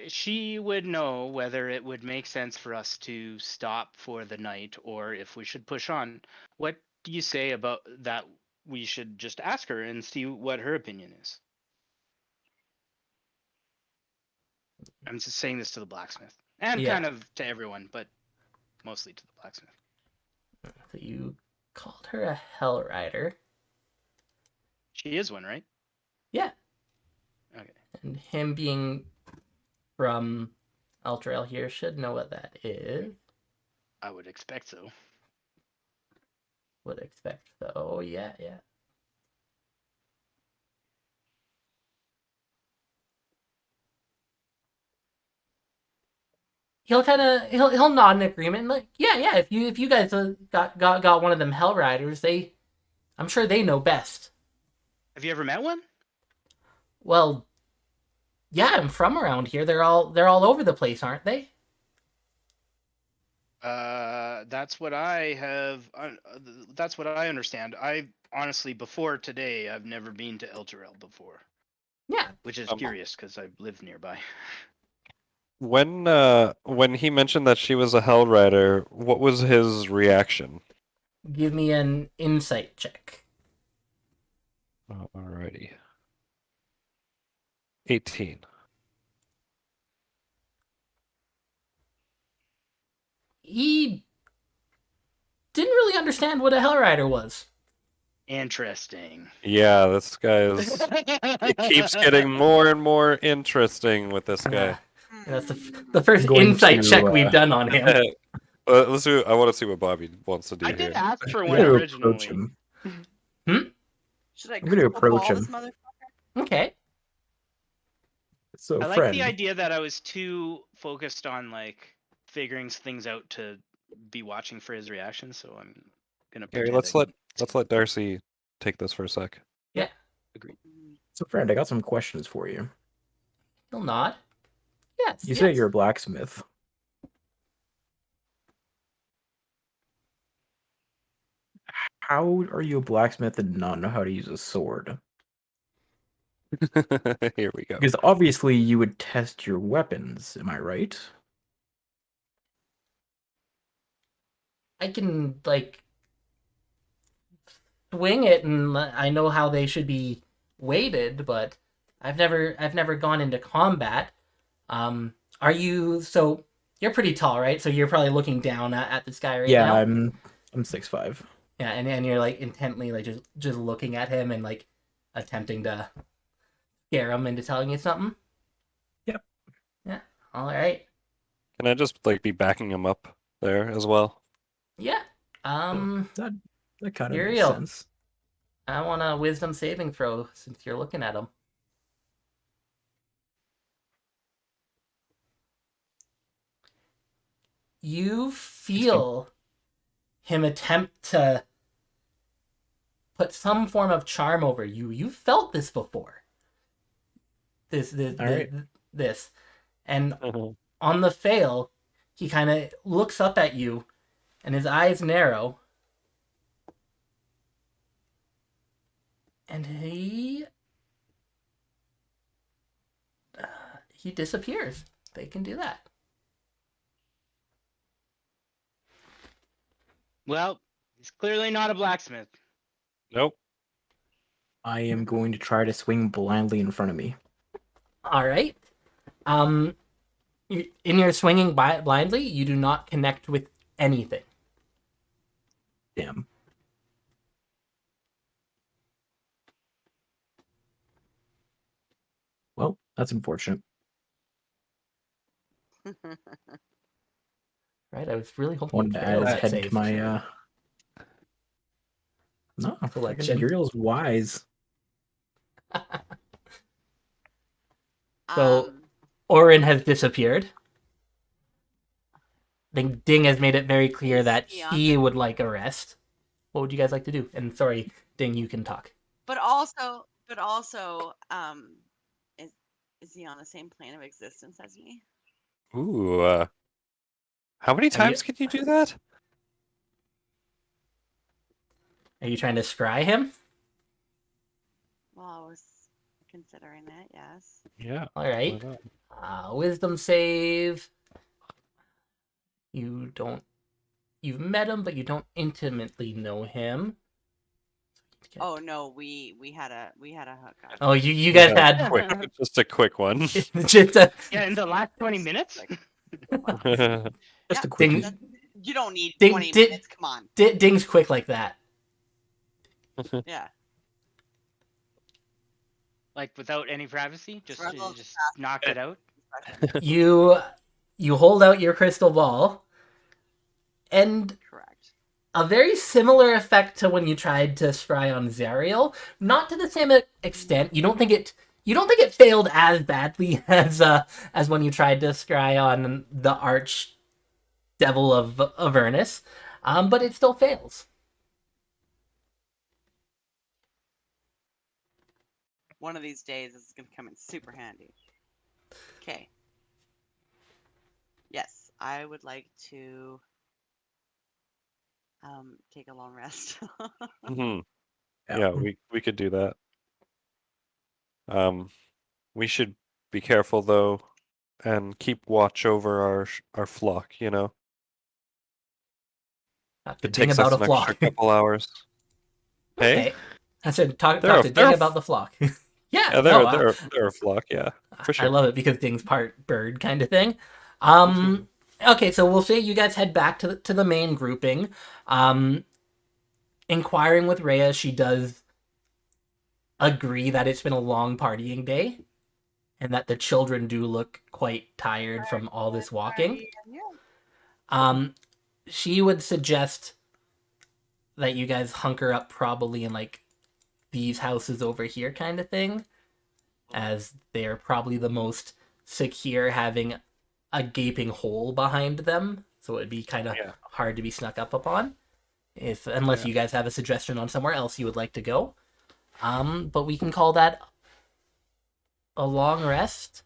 She would know whether it would make sense for us to stop for the night or if we should push on. What do you say about that? We should just ask her and see what her opinion is. I'm just saying this to the blacksmith and Yeah. kind of to everyone, but mostly to the blacksmith. So you called her a Hell Rider. She is one, right? Yeah. Okay. And him being from Elturel here should know what that is. I would expect so. Would expect so. Yeah. He'll nod in agreement. Like, yeah. If you guys got one of them Hell Riders, I'm sure they know best. Have you ever met one? Well, yeah, I'm from around here. They're all over the place, aren't they? That's what I have. That's what I understand. I honestly, before today, I've never been to Elturel before, Yeah. which is Um, curious because I live nearby. When he mentioned that she was a Hell Rider, what was his reaction? Give me an insight check. Alrighty. 18. He didn't really understand what a Hell Rider was. Interesting. Yeah, this guy is. It keeps getting more and more interesting with this guy. That's the Hmm. first going insight to, check we've done on him. Let's do. I want to see what Bobby wants to do I did here. ask for I'm one going to approach originally. him. Should I I'm going to crystal approach ball this him. motherfucker? Okay. So, I like the friend, idea that I was too focused on like figuring things out to be watching for his reaction. So I'm gonna Here, pretend. let's let Darcy take this for a sec. Yeah. Agreed. so friend, I got some questions for you. He'll nod. Yes. You yes. say you're a blacksmith. How are you a blacksmith and not know how to use a sword? Here we go. Because obviously you would test your weapons, am I right? I can like swing it, and I know how they should be weighted, but I've never gone into combat. Are you so? You're pretty tall, right? So you're probably looking down at this guy right Yeah, now. I'm 6'5". Yeah, and you're like intently like just looking at him and like attempting to scare him into telling you something. Yep. Yeah. All right. Can I just like be backing him up there as well? Yeah. That kind of makes Uriel. sense. I want a wisdom saving throw since you're looking at him. You feel him attempt to put some form of charm over you. You felt this before. This. And on the fail, he kind of looks up at you, and his eyes narrow. And he disappears. They can do that. Well, he's clearly not a blacksmith. Nope. I am going to try to swing blindly in front of me. All right. In your swinging blindly, you do not connect with anything. Damn. Well, that's unfortunate. Right? I was really hoping Wanted you'd to fail add his that head save. to my No, Collection. freaking Uriel's wise. So Orin has disappeared. I think Ding has made it very clear that he would like a rest. What would you guys like to do? And sorry, Ding, you can talk. But also, is he on the same plane of existence as me? Ooh. How many Are you- times can you do that? Are you trying to scry him? Well, I was considering that, yes. Yeah. All right. Wisdom save. You've met him, but you don't intimately know him. Oh no, we had a hookup. Oh, you guys had Quick, just a quick one. just a Yeah, in the last 20 minutes? Just a Yeah, quickie. You don't need Ding- 20 ding- minutes. Come on. Ding's quick like that. Yeah. Like without any privacy? Just Struggle just knocked it out? You hold out your crystal ball, and Correct. a very similar effect to when you tried to scry on Zariel. Not to the same extent. You don't think it failed as badly as when you tried to scry on the arch devil of Avernus, but it still fails. One of these days, this is going to come in super handy. Okay. Yes, I would like to take a long rest. Mhm. Yeah. Yeah, we could do that. We should be careful though, and keep watch over our flock. You know, Talk to it Ding takes about us a an extra flock. couple hours. Hey, Okay. I said talk They're to a- Ding they're a- about the flock. Yeah, yeah, no, they're a flock. Yeah, for I sure. love it because Ding's part bird kind of thing. Okay, so we'll say you guys head back to the main grouping. inquiring with Rhea, she does agree that it's been a long partying day and that the children do look quite tired from all this walking. Yeah. She would suggest that you guys hunker up probably in like these houses over here kind of thing, as they're probably the most secure, having a gaping hole behind them, so it would be kind of hard to be snuck up upon, unless you guys have a suggestion on somewhere else you would like to go. But we can call that a long rest.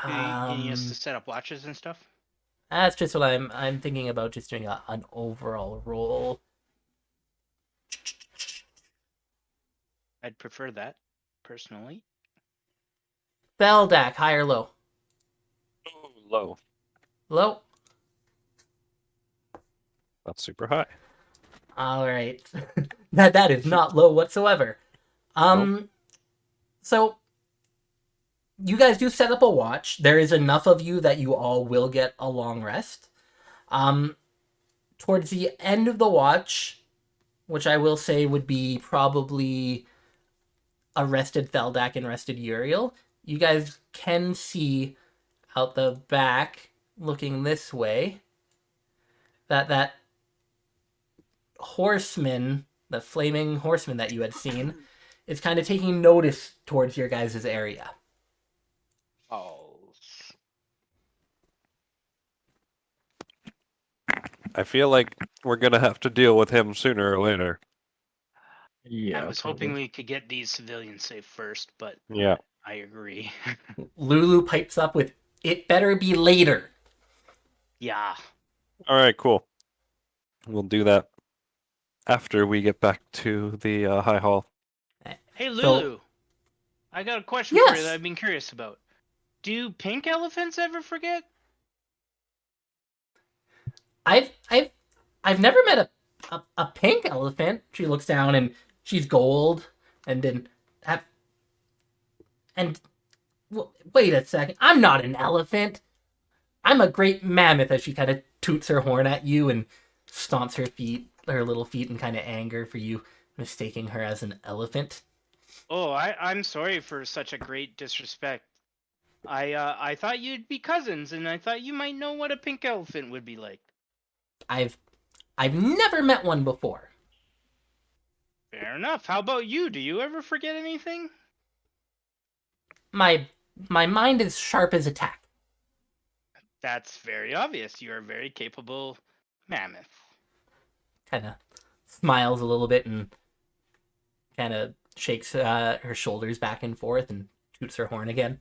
Do you need us to set up watches and stuff? That's just what I'm thinking about, just doing an overall roll. I'd prefer that, personally. Feldak, high or low? Low. Low. Not super high. All right. that is not low whatsoever. Nope. So you guys do set up a watch. There is enough of you that you all will get a long rest. Towards the end of the watch, which I will say would be probably a rested Feldak and rested Uriel, you guys can see out the back, looking this way, that horseman, the flaming horseman that you had seen, is kind of taking notice towards your guys' area. Oh. I feel like we're gonna have to deal with him sooner or later. Yeah. I was hoping we could get these civilians safe first, but Yeah. I agree. Lulu pipes up with, "It better be later." Yeah. All right, cool. We'll do that after we get back to the High Hall. Hey, So- Lulu. I got a question for you Yes. that I've been curious about. Do pink elephants ever forget? I've never met a pink elephant. She looks down and she's gold, and then wait a second. I'm not an elephant. I'm a great mammoth. As she kind of toots her horn at you and stomps her little feet in kind of anger for you mistaking her as an elephant. Oh, I'm sorry for such a great disrespect. I thought you'd be cousins, and I thought you might know what a pink elephant would be like. I've never met one before. Fair enough. How about you? Do you ever forget anything? My mind is sharp as a tack. That's very obvious. You are a very capable mammoth. Kind of smiles a little bit and kind of shakes her shoulders back and forth and toots her horn again.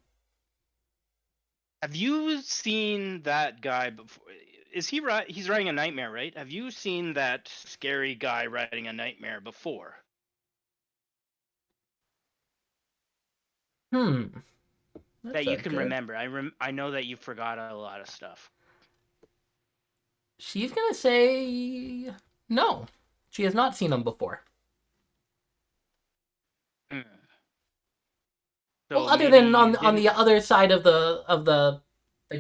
Have you seen that guy before? Is he right? He's riding a nightmare, right? Have you seen that scary guy riding a nightmare before? That you can remember. I know that you forgot a lot of stuff. She's gonna say no. She has not seen him before. Hmm. Well, So other maybe than on you the other side of the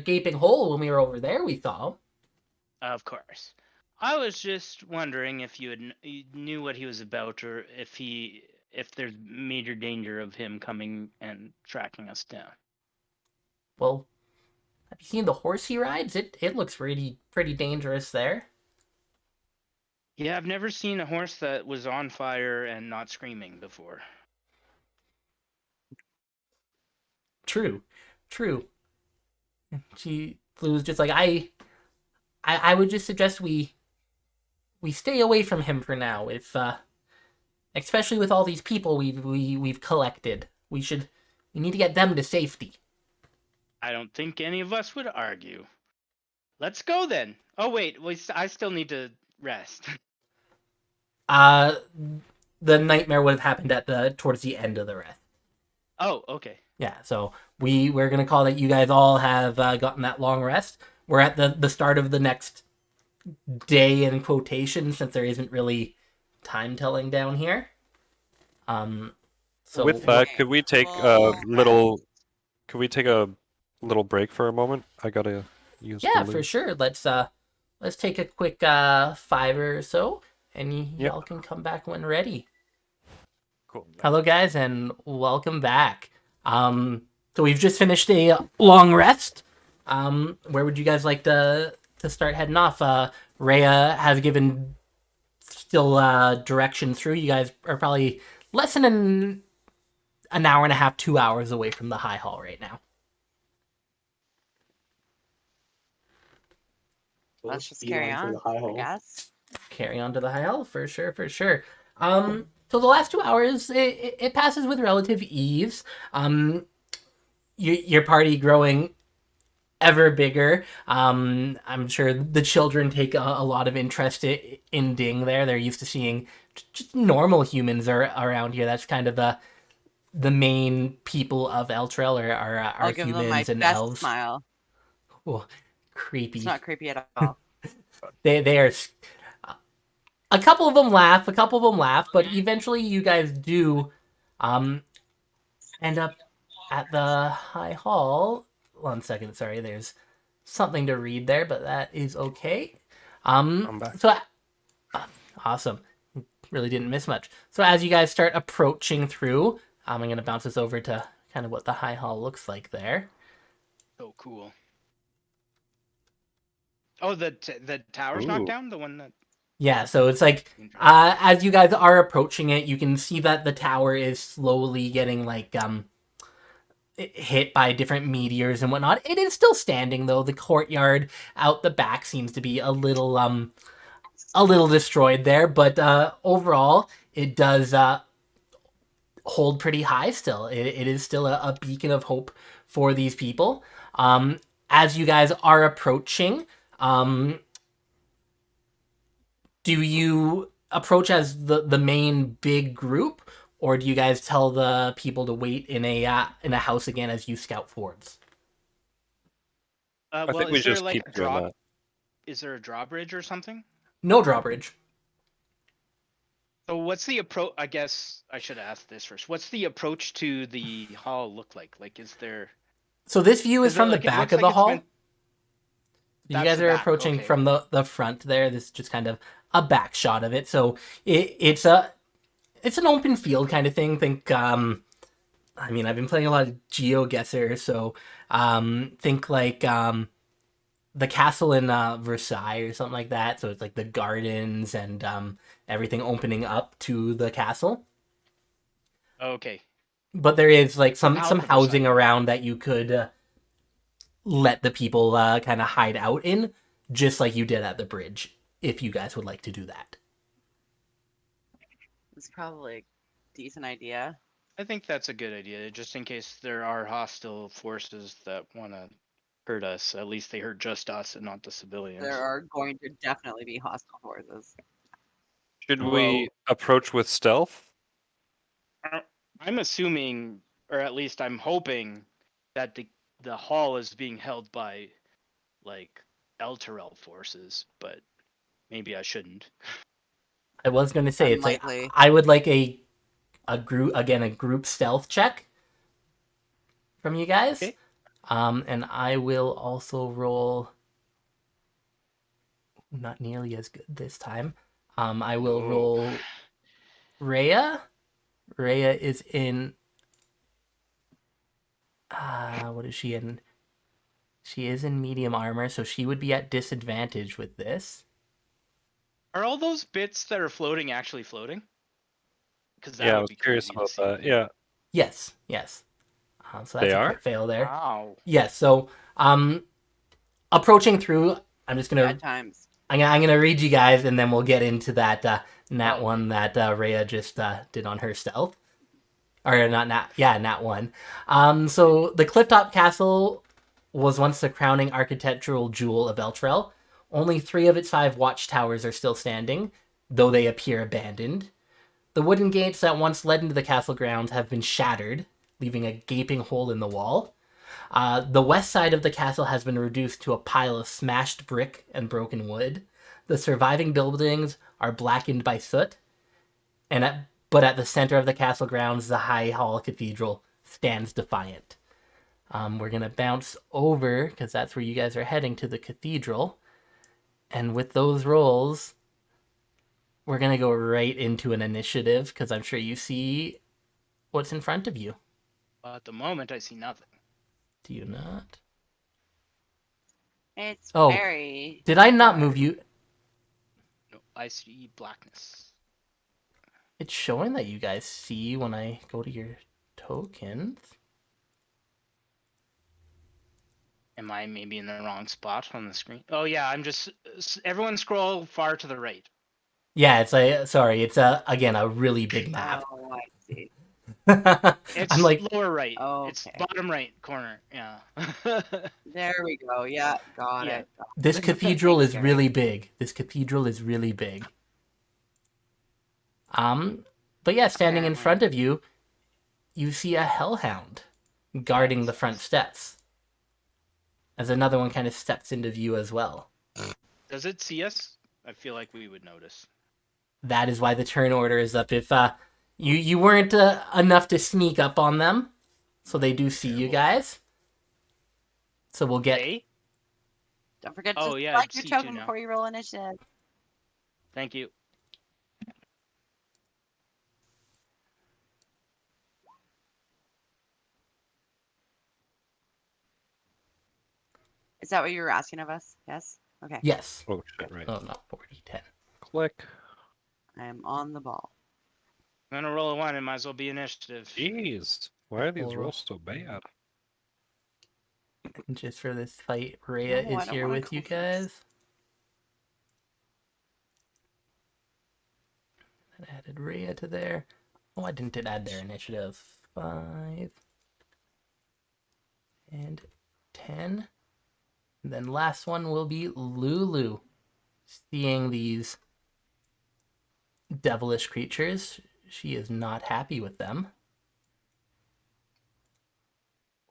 gaping hole when we were over there, we saw him. Of course. I was just wondering if you knew what he was about, or if there's major danger of him coming and tracking us down. Well, have you seen the horse he rides? It looks pretty dangerous there. Yeah, I've never seen a horse that was on fire and not screaming before. True. She was just like, I would just suggest we stay away from him for now. If especially with all these people we've collected, we need to get them to safety. I don't think any of us would argue. Let's go then. Oh wait, I still need to rest. The nightmare would have happened towards the end of the rest. Oh, okay. Yeah, so we're gonna call that you guys all have gotten that long rest. We're at the start of the next day in quotation, since there isn't really time telling down here. So With that, could we take a little break for a moment? I gotta use. yeah, the for loo. sure. Let's let's take a quick 5 or so, and Yep. y'all can come back when ready. Cool. Hello, guys, and welcome back. So we've just finished a long rest. Where would you guys like to start heading off? Rhea has given still direction through. You guys are probably less than an hour and a half, 2 hours away from the High Hall right now. Let's just carry on, I guess. Carry on to the High Hall for sure, for sure. So the last 2 hours, it passes with relative ease. Your party growing ever bigger. I'm sure the children take a lot of interest in Ding there. They're used to seeing just normal humans around here. That's kind of the main people of Elturel are I'll give them my humans and best elves. smile. Oh, creepy. It's not creepy at all. They are. A couple of them laugh. But eventually you guys do end up at the High Hall. 1 second, sorry. There's something to read there, but that is okay. I'm back. So awesome. Really didn't miss much. So as you guys start approaching through, I'm gonna bounce this over to kind of what the High Hall looks like there. So cool. Oh, the tower's knocked Ooh. down? The one that... Yeah, so it's like as you guys are approaching it, you can see that the tower is slowly getting like hit by different meteors and whatnot. It is still standing though. The courtyard out the back seems to be a little destroyed there, but overall it does hold pretty high still. It is still a beacon of hope for these people. As you guys are approaching, do you approach as the main big group, or do you guys tell the people to wait in a house again as you scout forwards? I well, think we is there just like keep a doing drop? that. Is there a drawbridge or something? No drawbridge. So what's the approach? I guess I should ask this first. What's the approach to the hall look like? Like, is there... So this view is Is it from the like- it back looks of the like it's hall. meant- You That's guys the are back, approaching okay. from the front there. This is just kind of a back shot of it. So it's an open field kind of thing. Think I mean, I've been playing a lot of GeoGuessr, so think like the castle in Versailles or something like that. So it's like the gardens and everything opening up to the castle. Okay. But there is like some Out the housing Versailles. around that you could let the people kind of hide out in, just like you did at the bridge, if you guys would like to do that. It's probably a decent idea. I think that's a good idea, just in case there are hostile forces that want to hurt us. At least they hurt just us and not the civilians. There are going to definitely be hostile forces. Should Well- we approach with stealth? I'm assuming, or at least I'm hoping, that the hall is being held by, like, Elturel forces, but maybe I shouldn't. I was going to say, it's like Unlikely. I would like a group stealth check from you guys. Okay. And I will also roll not nearly as good this time. I will Oh. roll Rhea. Rhea is in what is she in? She is in medium armor, so she would be at disadvantage with this. Are all those bits that are floating actually floating? Because that Yeah, I would was be curious crazy to about see. that. Yeah. Yes. So that's They a are? crit fail there. Wow. Yes. So approaching through, I'm just gonna Bad times. I'm gonna read you guys, and then we'll get into that nat Oh. one that Rhea just did on her stealth, or not nat one. So the Clifftop Castle was once the crowning architectural jewel of Elturel. Only 3 of its 5 watchtowers are still standing, though they appear abandoned. The wooden gates that once led into the castle grounds have been shattered, leaving a gaping hole in the wall. The west side of the castle has been reduced to a pile of smashed brick and broken wood. The surviving buildings are blackened by soot, but at the center of the castle grounds, the High Hall Cathedral stands defiant. We're going to bounce over, because that's where you guys are heading, to the cathedral. And with those rolls, we're going to go right into an initiative because I'm sure you see what's in front of you. At the moment, I see nothing. Do you not? It's Oh, very. Did I not dark. move you? No, I see blackness. It's showing that you guys see when I go to your tokens. Am I maybe in the wrong spot on the screen? Oh yeah, I'm just. Everyone scroll far to the right. Yeah, it's again a really big map. Oh, I see. It's I'm like, lower right. It's Okay. bottom right corner. Yeah. There we go. Yeah, got Yeah. it. Got this it. cathedral Thanks, is Gary. really big. This cathedral is really big. But yeah, standing in Apparently. front of you, you see a hellhound guarding the front steps. As another one kind of steps into view as well. Does it see us? I feel like we would notice. That is why the turn order is up. If you weren't enough to sneak up on them, so they do see you guys. So we'll get. Hey, Don't forget to Oh, yeah, select it's your C2 token now. before you roll initiative. thank you. Is that what you were asking of us? Yes? Okay. Yes. Oh shit! Right. Oh no, 40, 10. Click. I am on the ball. I'm gonna roll a 1. It might as well be initiative. Jeez, why are these We'll rolls so bad? Just for this fight, Rhea No, I is don't here wanna with go you first. guys. That added Rhea to there. Oh, I didn't add their initiative. 5 and 10. And then last one will be Lulu. Seeing these devilish creatures, she is not happy with them.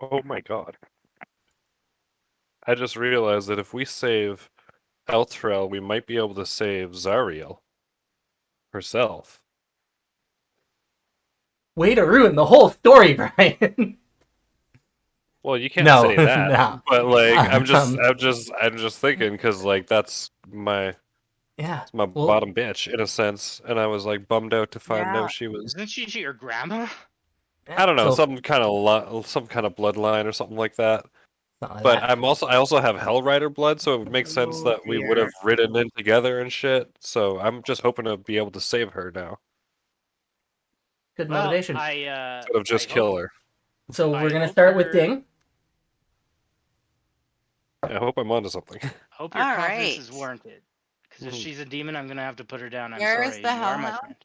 Oh my god! I just realized that if we save Elturel, we might be able to save Zariel herself. Way to ruin the whole story, Brian. Well, you can't No, say that, no. but like, I'm just thinking because like that's my Yeah. my Well, bottom bitch in a sense, and I was like bummed out to find Yeah. out she was. Isn't she your grandma? I don't know, so, some kind of bloodline or something like that. something like But that. I also have Hellrider blood, so it would make sense Oh, that we would dear. have ridden in together and shit. So I'm just hoping to be able to save her now Good Well, motivation. instead of just I kill hope- her. So I we're gonna hope start with you're- Ding. I hope I'm onto something. Hope your All confidence is right. warranted. Because if Mhm. she's a demon, I'm gonna have to put her down. I'm Where is sorry. the You are my hellhound?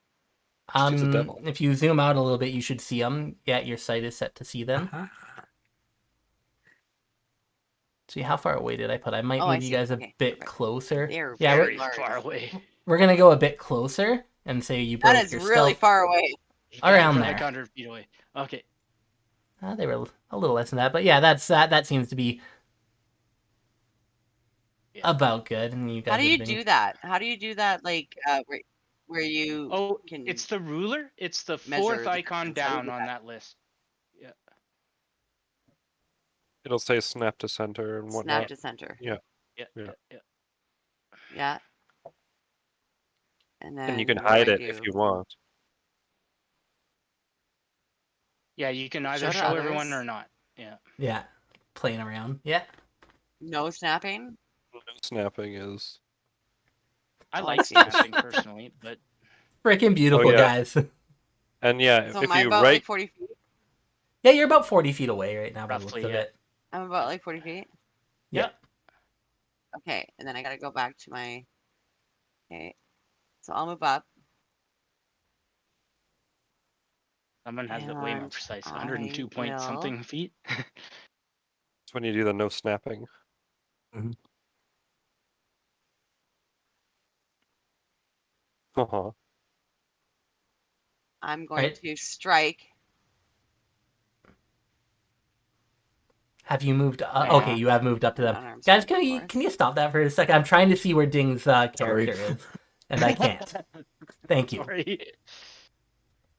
friend. She's a devil. If you zoom out a little bit, you should see them. Yeah, your sight is set to see them. See, how far away did I put? I might Oh, I move you see. guys a Okay, bit perfect. closer. They're Yeah, very we're, large. far away. we're gonna go a bit closer and say you broke That is your really stealth far away. around We're there. like 100 feet away. Okay. They were a little less than that, but yeah, that seems to be Yeah. about good. And you guys How do have you been... do that? How do you do that? Like, where you Oh, can it's the ruler. It's the measure 4th the icon distance. How do you down do on that? that list. Yeah. It'll say snap to center and Snap whatnot. to center. Yeah. Yeah. Yeah. Yeah. Yeah. Yeah. And then And you can what do hide I it do? if you want. Yeah, you can either Show to show everyone others? or not. Yeah. Yeah, playing around. Yeah. No snapping? No snapping is. I Oh, I like see. snapping personally, but Freaking beautiful, yeah. guys. And yeah, So if am I you about right, like 40 feet? Yeah, you're about 40 feet away right now by the looks Roughly, of yeah. it. I'm about like 40 feet. Yeah. Okay, and then I gotta go back to my. Okay, so I'll move up. someone has it way more And precise. I 102 point will- something feet. it's when you do the no snapping. Uh-huh. I'm going Right. to strike. Have you moved up? Yeah. Okay, you have moved up to them. Unarmed Guys, strike, can you stop that for a second? I'm trying to see where Ding's character is, and I can't. Thank you. Sorry.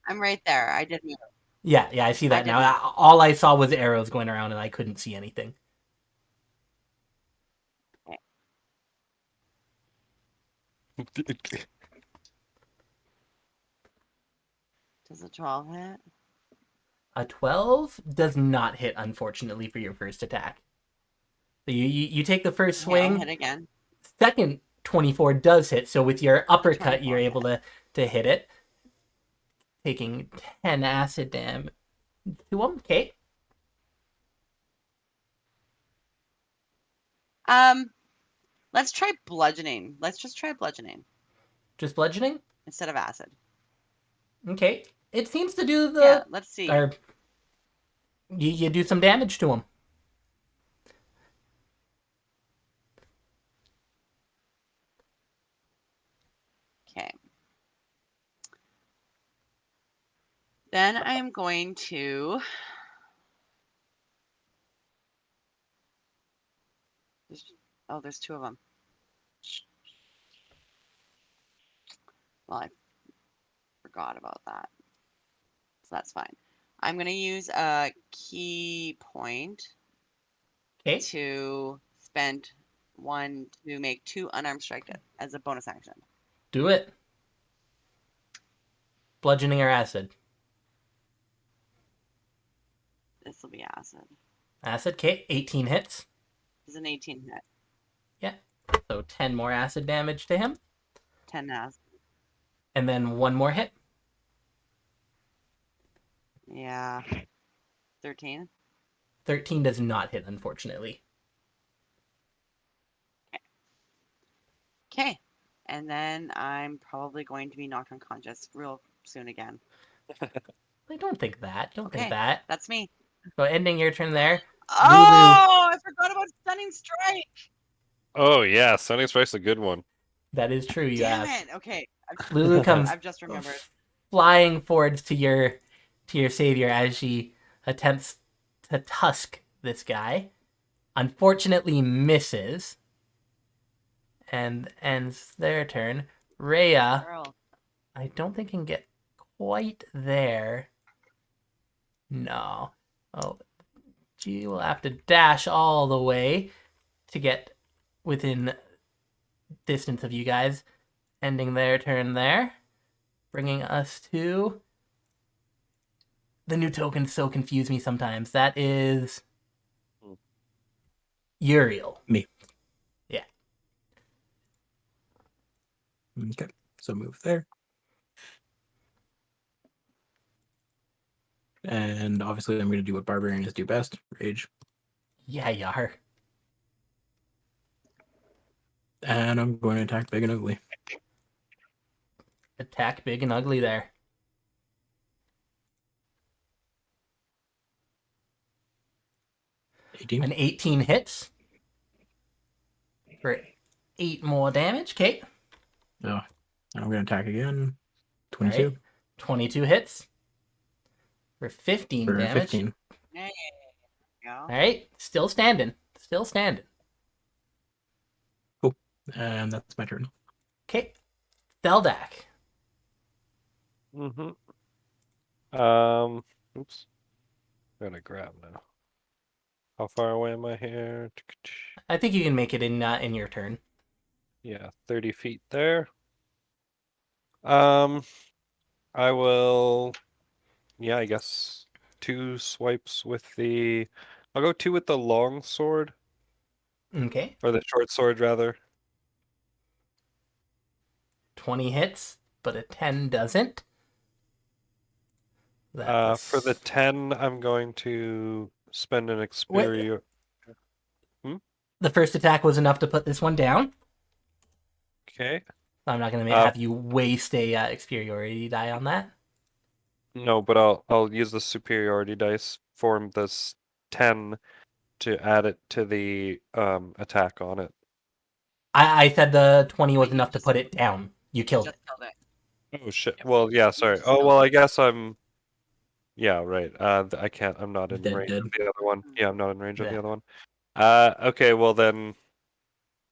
I'm right there. I did move. Yeah, I see that did now. move. All I saw was arrows going around, and I couldn't see anything. Does a 12 hit? A 12 does not hit, unfortunately, for your first attack. So you take the first Okay, I'll swing. hit again. Second 24 does hit, so with your uppercut, you're 24 able to hit it. Taking 10 acid damage to him. Okay. Let's try bludgeoning. Let's just try bludgeoning Just bludgeoning? instead of acid. Okay. It seems to do Yeah, let's see. Or you do some damage to him. Okay. Then I am going to. There's two of them. Well, I forgot about that. So that's fine. I'm going to use a key point Okay. to spend one to make 2 unarmed strike as a bonus action. Do it. Bludgeoning or acid? This will be acid. Acid. Okay. 18 hits. It's an 18 hit. Yeah. So 10 more acid damage to him. 10 acid. And then one more hit. Yeah. 13. 13 does not hit, unfortunately. Okay. And then I'm probably going to be knocked unconscious real soon again. I don't think that. Don't think Okay. that. That's me. So ending your turn there. Oh, I forgot about stunning strike. Oh yeah, Stunning Strike's a good one. That is true. You Damn have it. Okay. Lulu comes I've just remembered. flying forwards to your savior as she attempts to tusk this guy. Unfortunately misses. And ends their turn. Rhea, Girl. I don't think can get quite there. No. Oh, she will have to dash all the way to get within distance of you guys. Ending their turn there. Bringing us to... The new tokens so confuse me sometimes. That is... Uriel. Me. Yeah. Okay, so move there. And obviously I'm going to do what barbarians do best, rage. Yeah, you are. And I'm going to attack big and ugly. Attack big and ugly there. 18. An 18 hits. For 8 more damage. Okay. Oh, and I'm going to attack again. 22 Right. 22 hits. For 15 for damage. 15. There you go. Alright. Still standing. Still standing. Cool. And that's my turn. Okay. Theldak. Mm-hmm. Oops. Gotta grab now. How far away am I here? I think you can make it in your turn. Yeah, 30 feet there. I will. Yeah, I guess 2 swipes with the. I'll go 2 with the long sword, Okay. or the short sword rather. 20 hits, but a 10 doesn't. For the 10, I'm going to spend an experience. The first attack was enough to put this one down. Okay. I'm not going to have you waste a superiority die on that. No, but I'll use the superiority dice for this 10 to add it to the attack on it. I said the 20 was Wait, you enough to just- put it down. You killed Just it. killed it. Oh shit. Yep. Well, yeah, You sorry. just Oh, killed well, it. I guess I'm. Yeah, right. I can't. I'm not in Dead, range dead. of the other one. Yeah, I'm not in range of the Yeah. other one. Okay. Well then,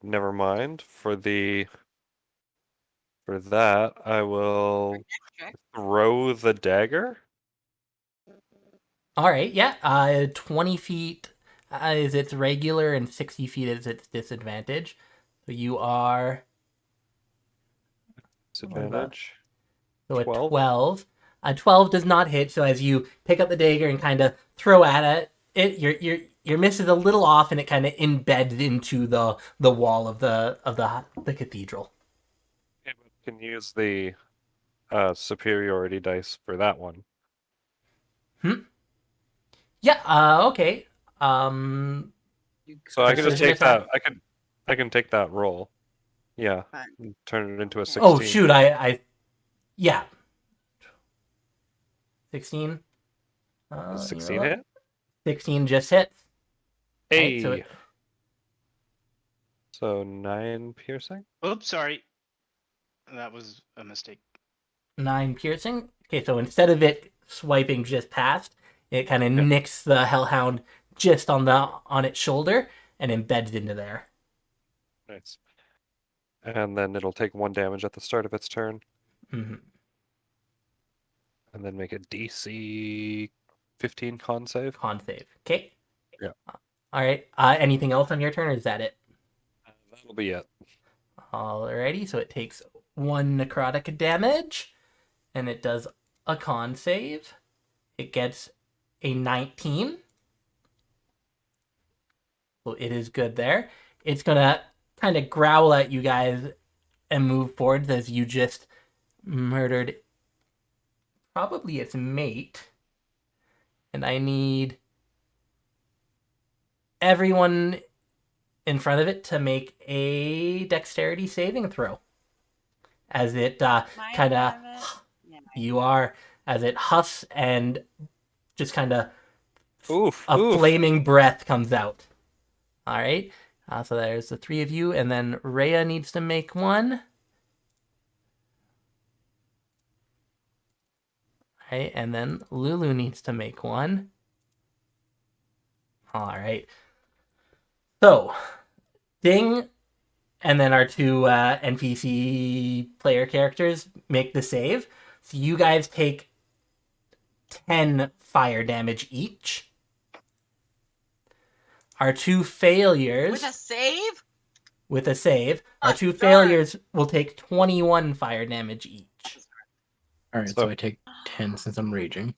never mind. For that, I will Trick. throw the dagger. All right, yeah. 20 feet is its regular, and 60 feet is its disadvantage. So you are Disadvantage. So a 12? 12. A 12 does not hit, so as you pick up the dagger and kind of throw at it, your miss is a little off, and it kind of embeds into the wall of the cathedral. You can use the superiority dice for that one. Yeah. Okay. Um. So I can just Precision take attack? that. I can take that roll. Yeah. Fine. And turn it into a Okay. 16. Oh shoot! Yeah. 16. Does Let me 16 roll up. hit? 16 just hits. Right. So Hey. So 9 piercing? Oops, sorry. That was a mistake. 9 piercing. Okay. So instead of it swiping just past, it kind of Yeah. nicks the hellhound just on its shoulder and embeds into there. Nice. And then it'll take 1 damage at the start of its turn. Mm-hmm. And then make a DC 15 con save. Con save. Okay. Yeah. All right. Anything else on your turn, or is that it? That'll be it. Alrighty. So it takes 1 necrotic damage, and it does a con save. It gets a 19. So it is good there. It's gonna kind of growl at you guys and move forward as you just murdered probably its mate. And I need everyone in front of it to make a dexterity saving throw. As it kind of, you are, as it huffs and just kind of Oof. a Oof. flaming breath comes out. All right. So there's the 3 of you, and then Rhea needs to make one. All right, and then Lulu needs to make one. All right. So, Ding and then our 2 NPC player characters make the save. So you guys take 10 fire damage each. Our 2 failures... With a save? With a save. Our Oh, 2 darn. failures will take 21 fire damage each. All right, So- so I take 10 since I'm raging.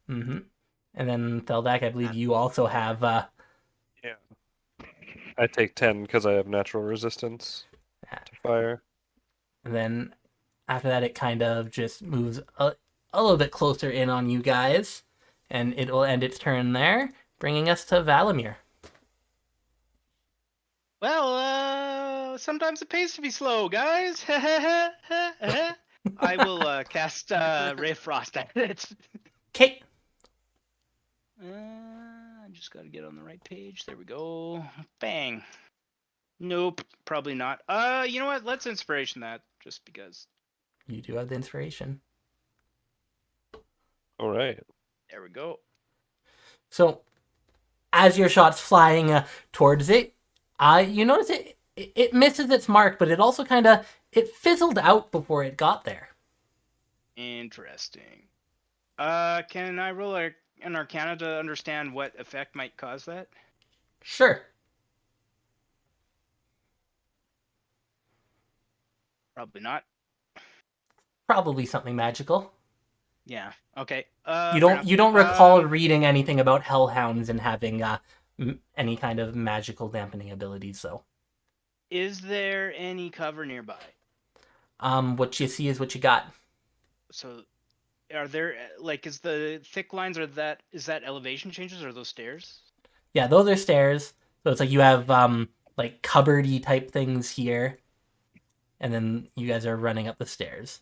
Mm-hmm. And then, Theldak, I believe you also have... Yeah. I take 10 because I have natural resistance to fire. And then after that, it kind of just moves a little bit closer in on you guys. And it will end its turn there, bringing us to Valimir. Well, sometimes it pays to be slow, guys. I will cast Ray of Frost at it. Okay. I just got to get on the right page. There we go. Bang. Nope, probably not. You know what? Let's inspiration that just because. You do have the inspiration. All right. There we go. So, as your shot's flying towards it, you notice it misses its mark, but it also kind of it fizzled out before it got there. Interesting. Can I roll an Arcana to understand what effect might cause that? Sure. Probably not. Probably something magical. Yeah. Okay. You fair don't enough. recall reading anything about hellhounds and having any kind of magical dampening abilities. So, Is there any cover nearby? what you see is what you got. So, are there is the thick lines is that elevation changes or those stairs? Yeah, those are stairs. So it's like you have like cupboardy type things here, and then you guys are running up the stairs.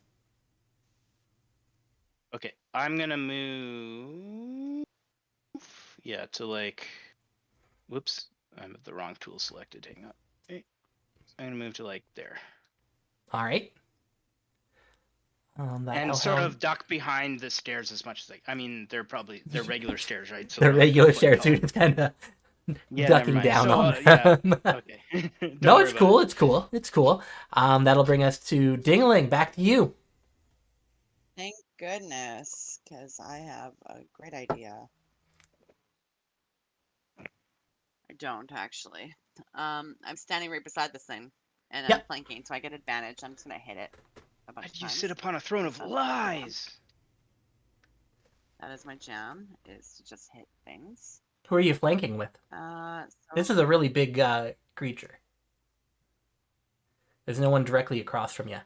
Okay, I'm gonna move. Yeah, to like. Whoops, I have the wrong tool selected. Hang on. Okay. I'm gonna move to like there. All right. And sort of duck behind the stairs as much as I mean, they're regular stairs, right? So they're regular like stairs, so tall. you're just kind of Yeah, ducking never mind. down So, on yeah. them. Okay. Don't No, worry it's about cool. it. It's cool. It's cool. That'll bring us to Dingling. Back to you. Thank goodness, because I have a great idea. I don't actually. I'm standing right beside this thing, and I'm Yep. flanking, so I get advantage. I'm just gonna hit it. a bunch Why of do you times. sit upon a throne of That's- lies? That is my jam, is to just hit things. Who are you flanking with? This is a really big creature. There's no one directly across from you.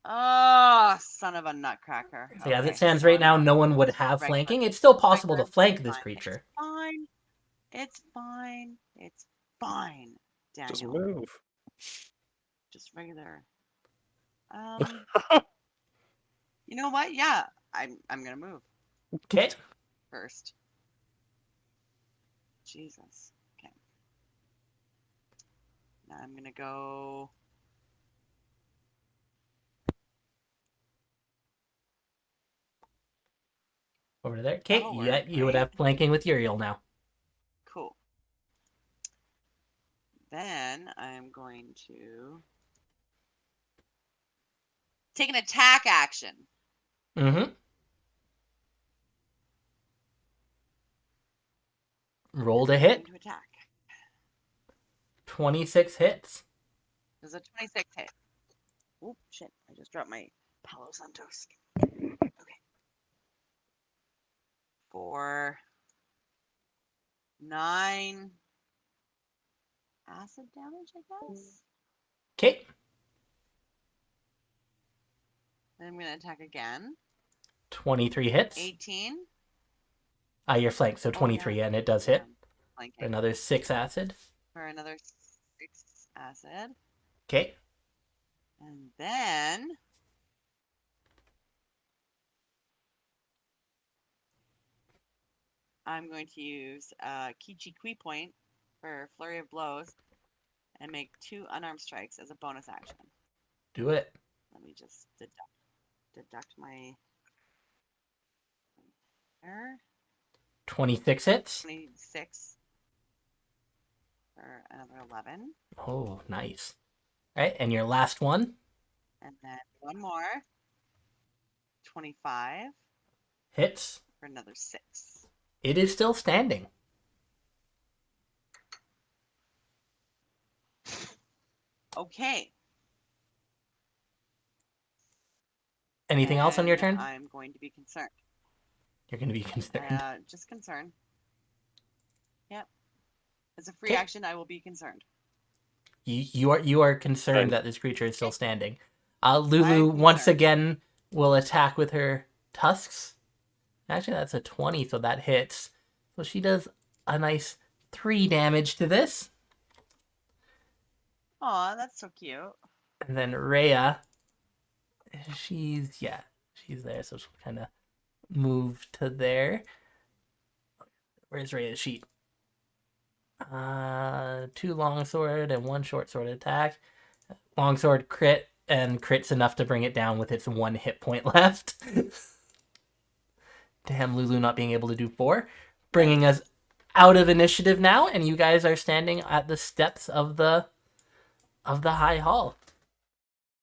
Oh, son of a nutcracker. So as Okay, it stands so right I'm now, going no one would just have regular- flanking. It's still possible to regular, flank this fine. creature. It's fine. It's fine. It's fine, Just Daniel. move. Just regular. You know what? Yeah, I'm gonna move Okay. first. Jesus. Okay. Now I'm gonna go. Over there. Okay, That'll yeah, work, you would right? have flanking with Uriel now. Cool. Then I'm going to take an attack action. Mm-hmm. Roll to I'm hit. going to attack. 26 hits. There's a 26 hit. Oh shit! I just dropped my Palo Santos. Okay. For 9 acid damage, I guess. Okay. Then I'm gonna attack again. 23 hits. 18. You're flanked, so 23, and it does hit. Flanking. Another 6 acid. For another 6 acid. Okay. And then I'm going to use Kichi Kui Point for Flurry of Blows and make 2 unarmed strikes as a bonus action. Do it. Let me just deduct my error. 26 hits. 26 for another 11. Oh, nice. All right, and your last one And then one more. 25 hits. for another 6. It is still standing. Okay. Anything else on your And turn? I'm going to be concerned. You're going to be concerned. Just concerned. Yep. As a free Okay. action, I will be concerned. You are concerned Fine. that this creature is still standing. Lulu I'm once concerned. again will attack with her tusks. Actually, that's a 20, so that hits. So she does a nice 3 damage to this. Aw, that's so cute. And then Rhea, she's there, so she'll kind of move to there. Where's Rhea's sheet? 2 longsword and 1 short sword attack. Longsword crit, and crit's enough to bring it down with its 1 hit point left. Damn, Lulu not being able to do 4. Bringing us out of initiative now, and you guys are standing at the steps of the High Hall.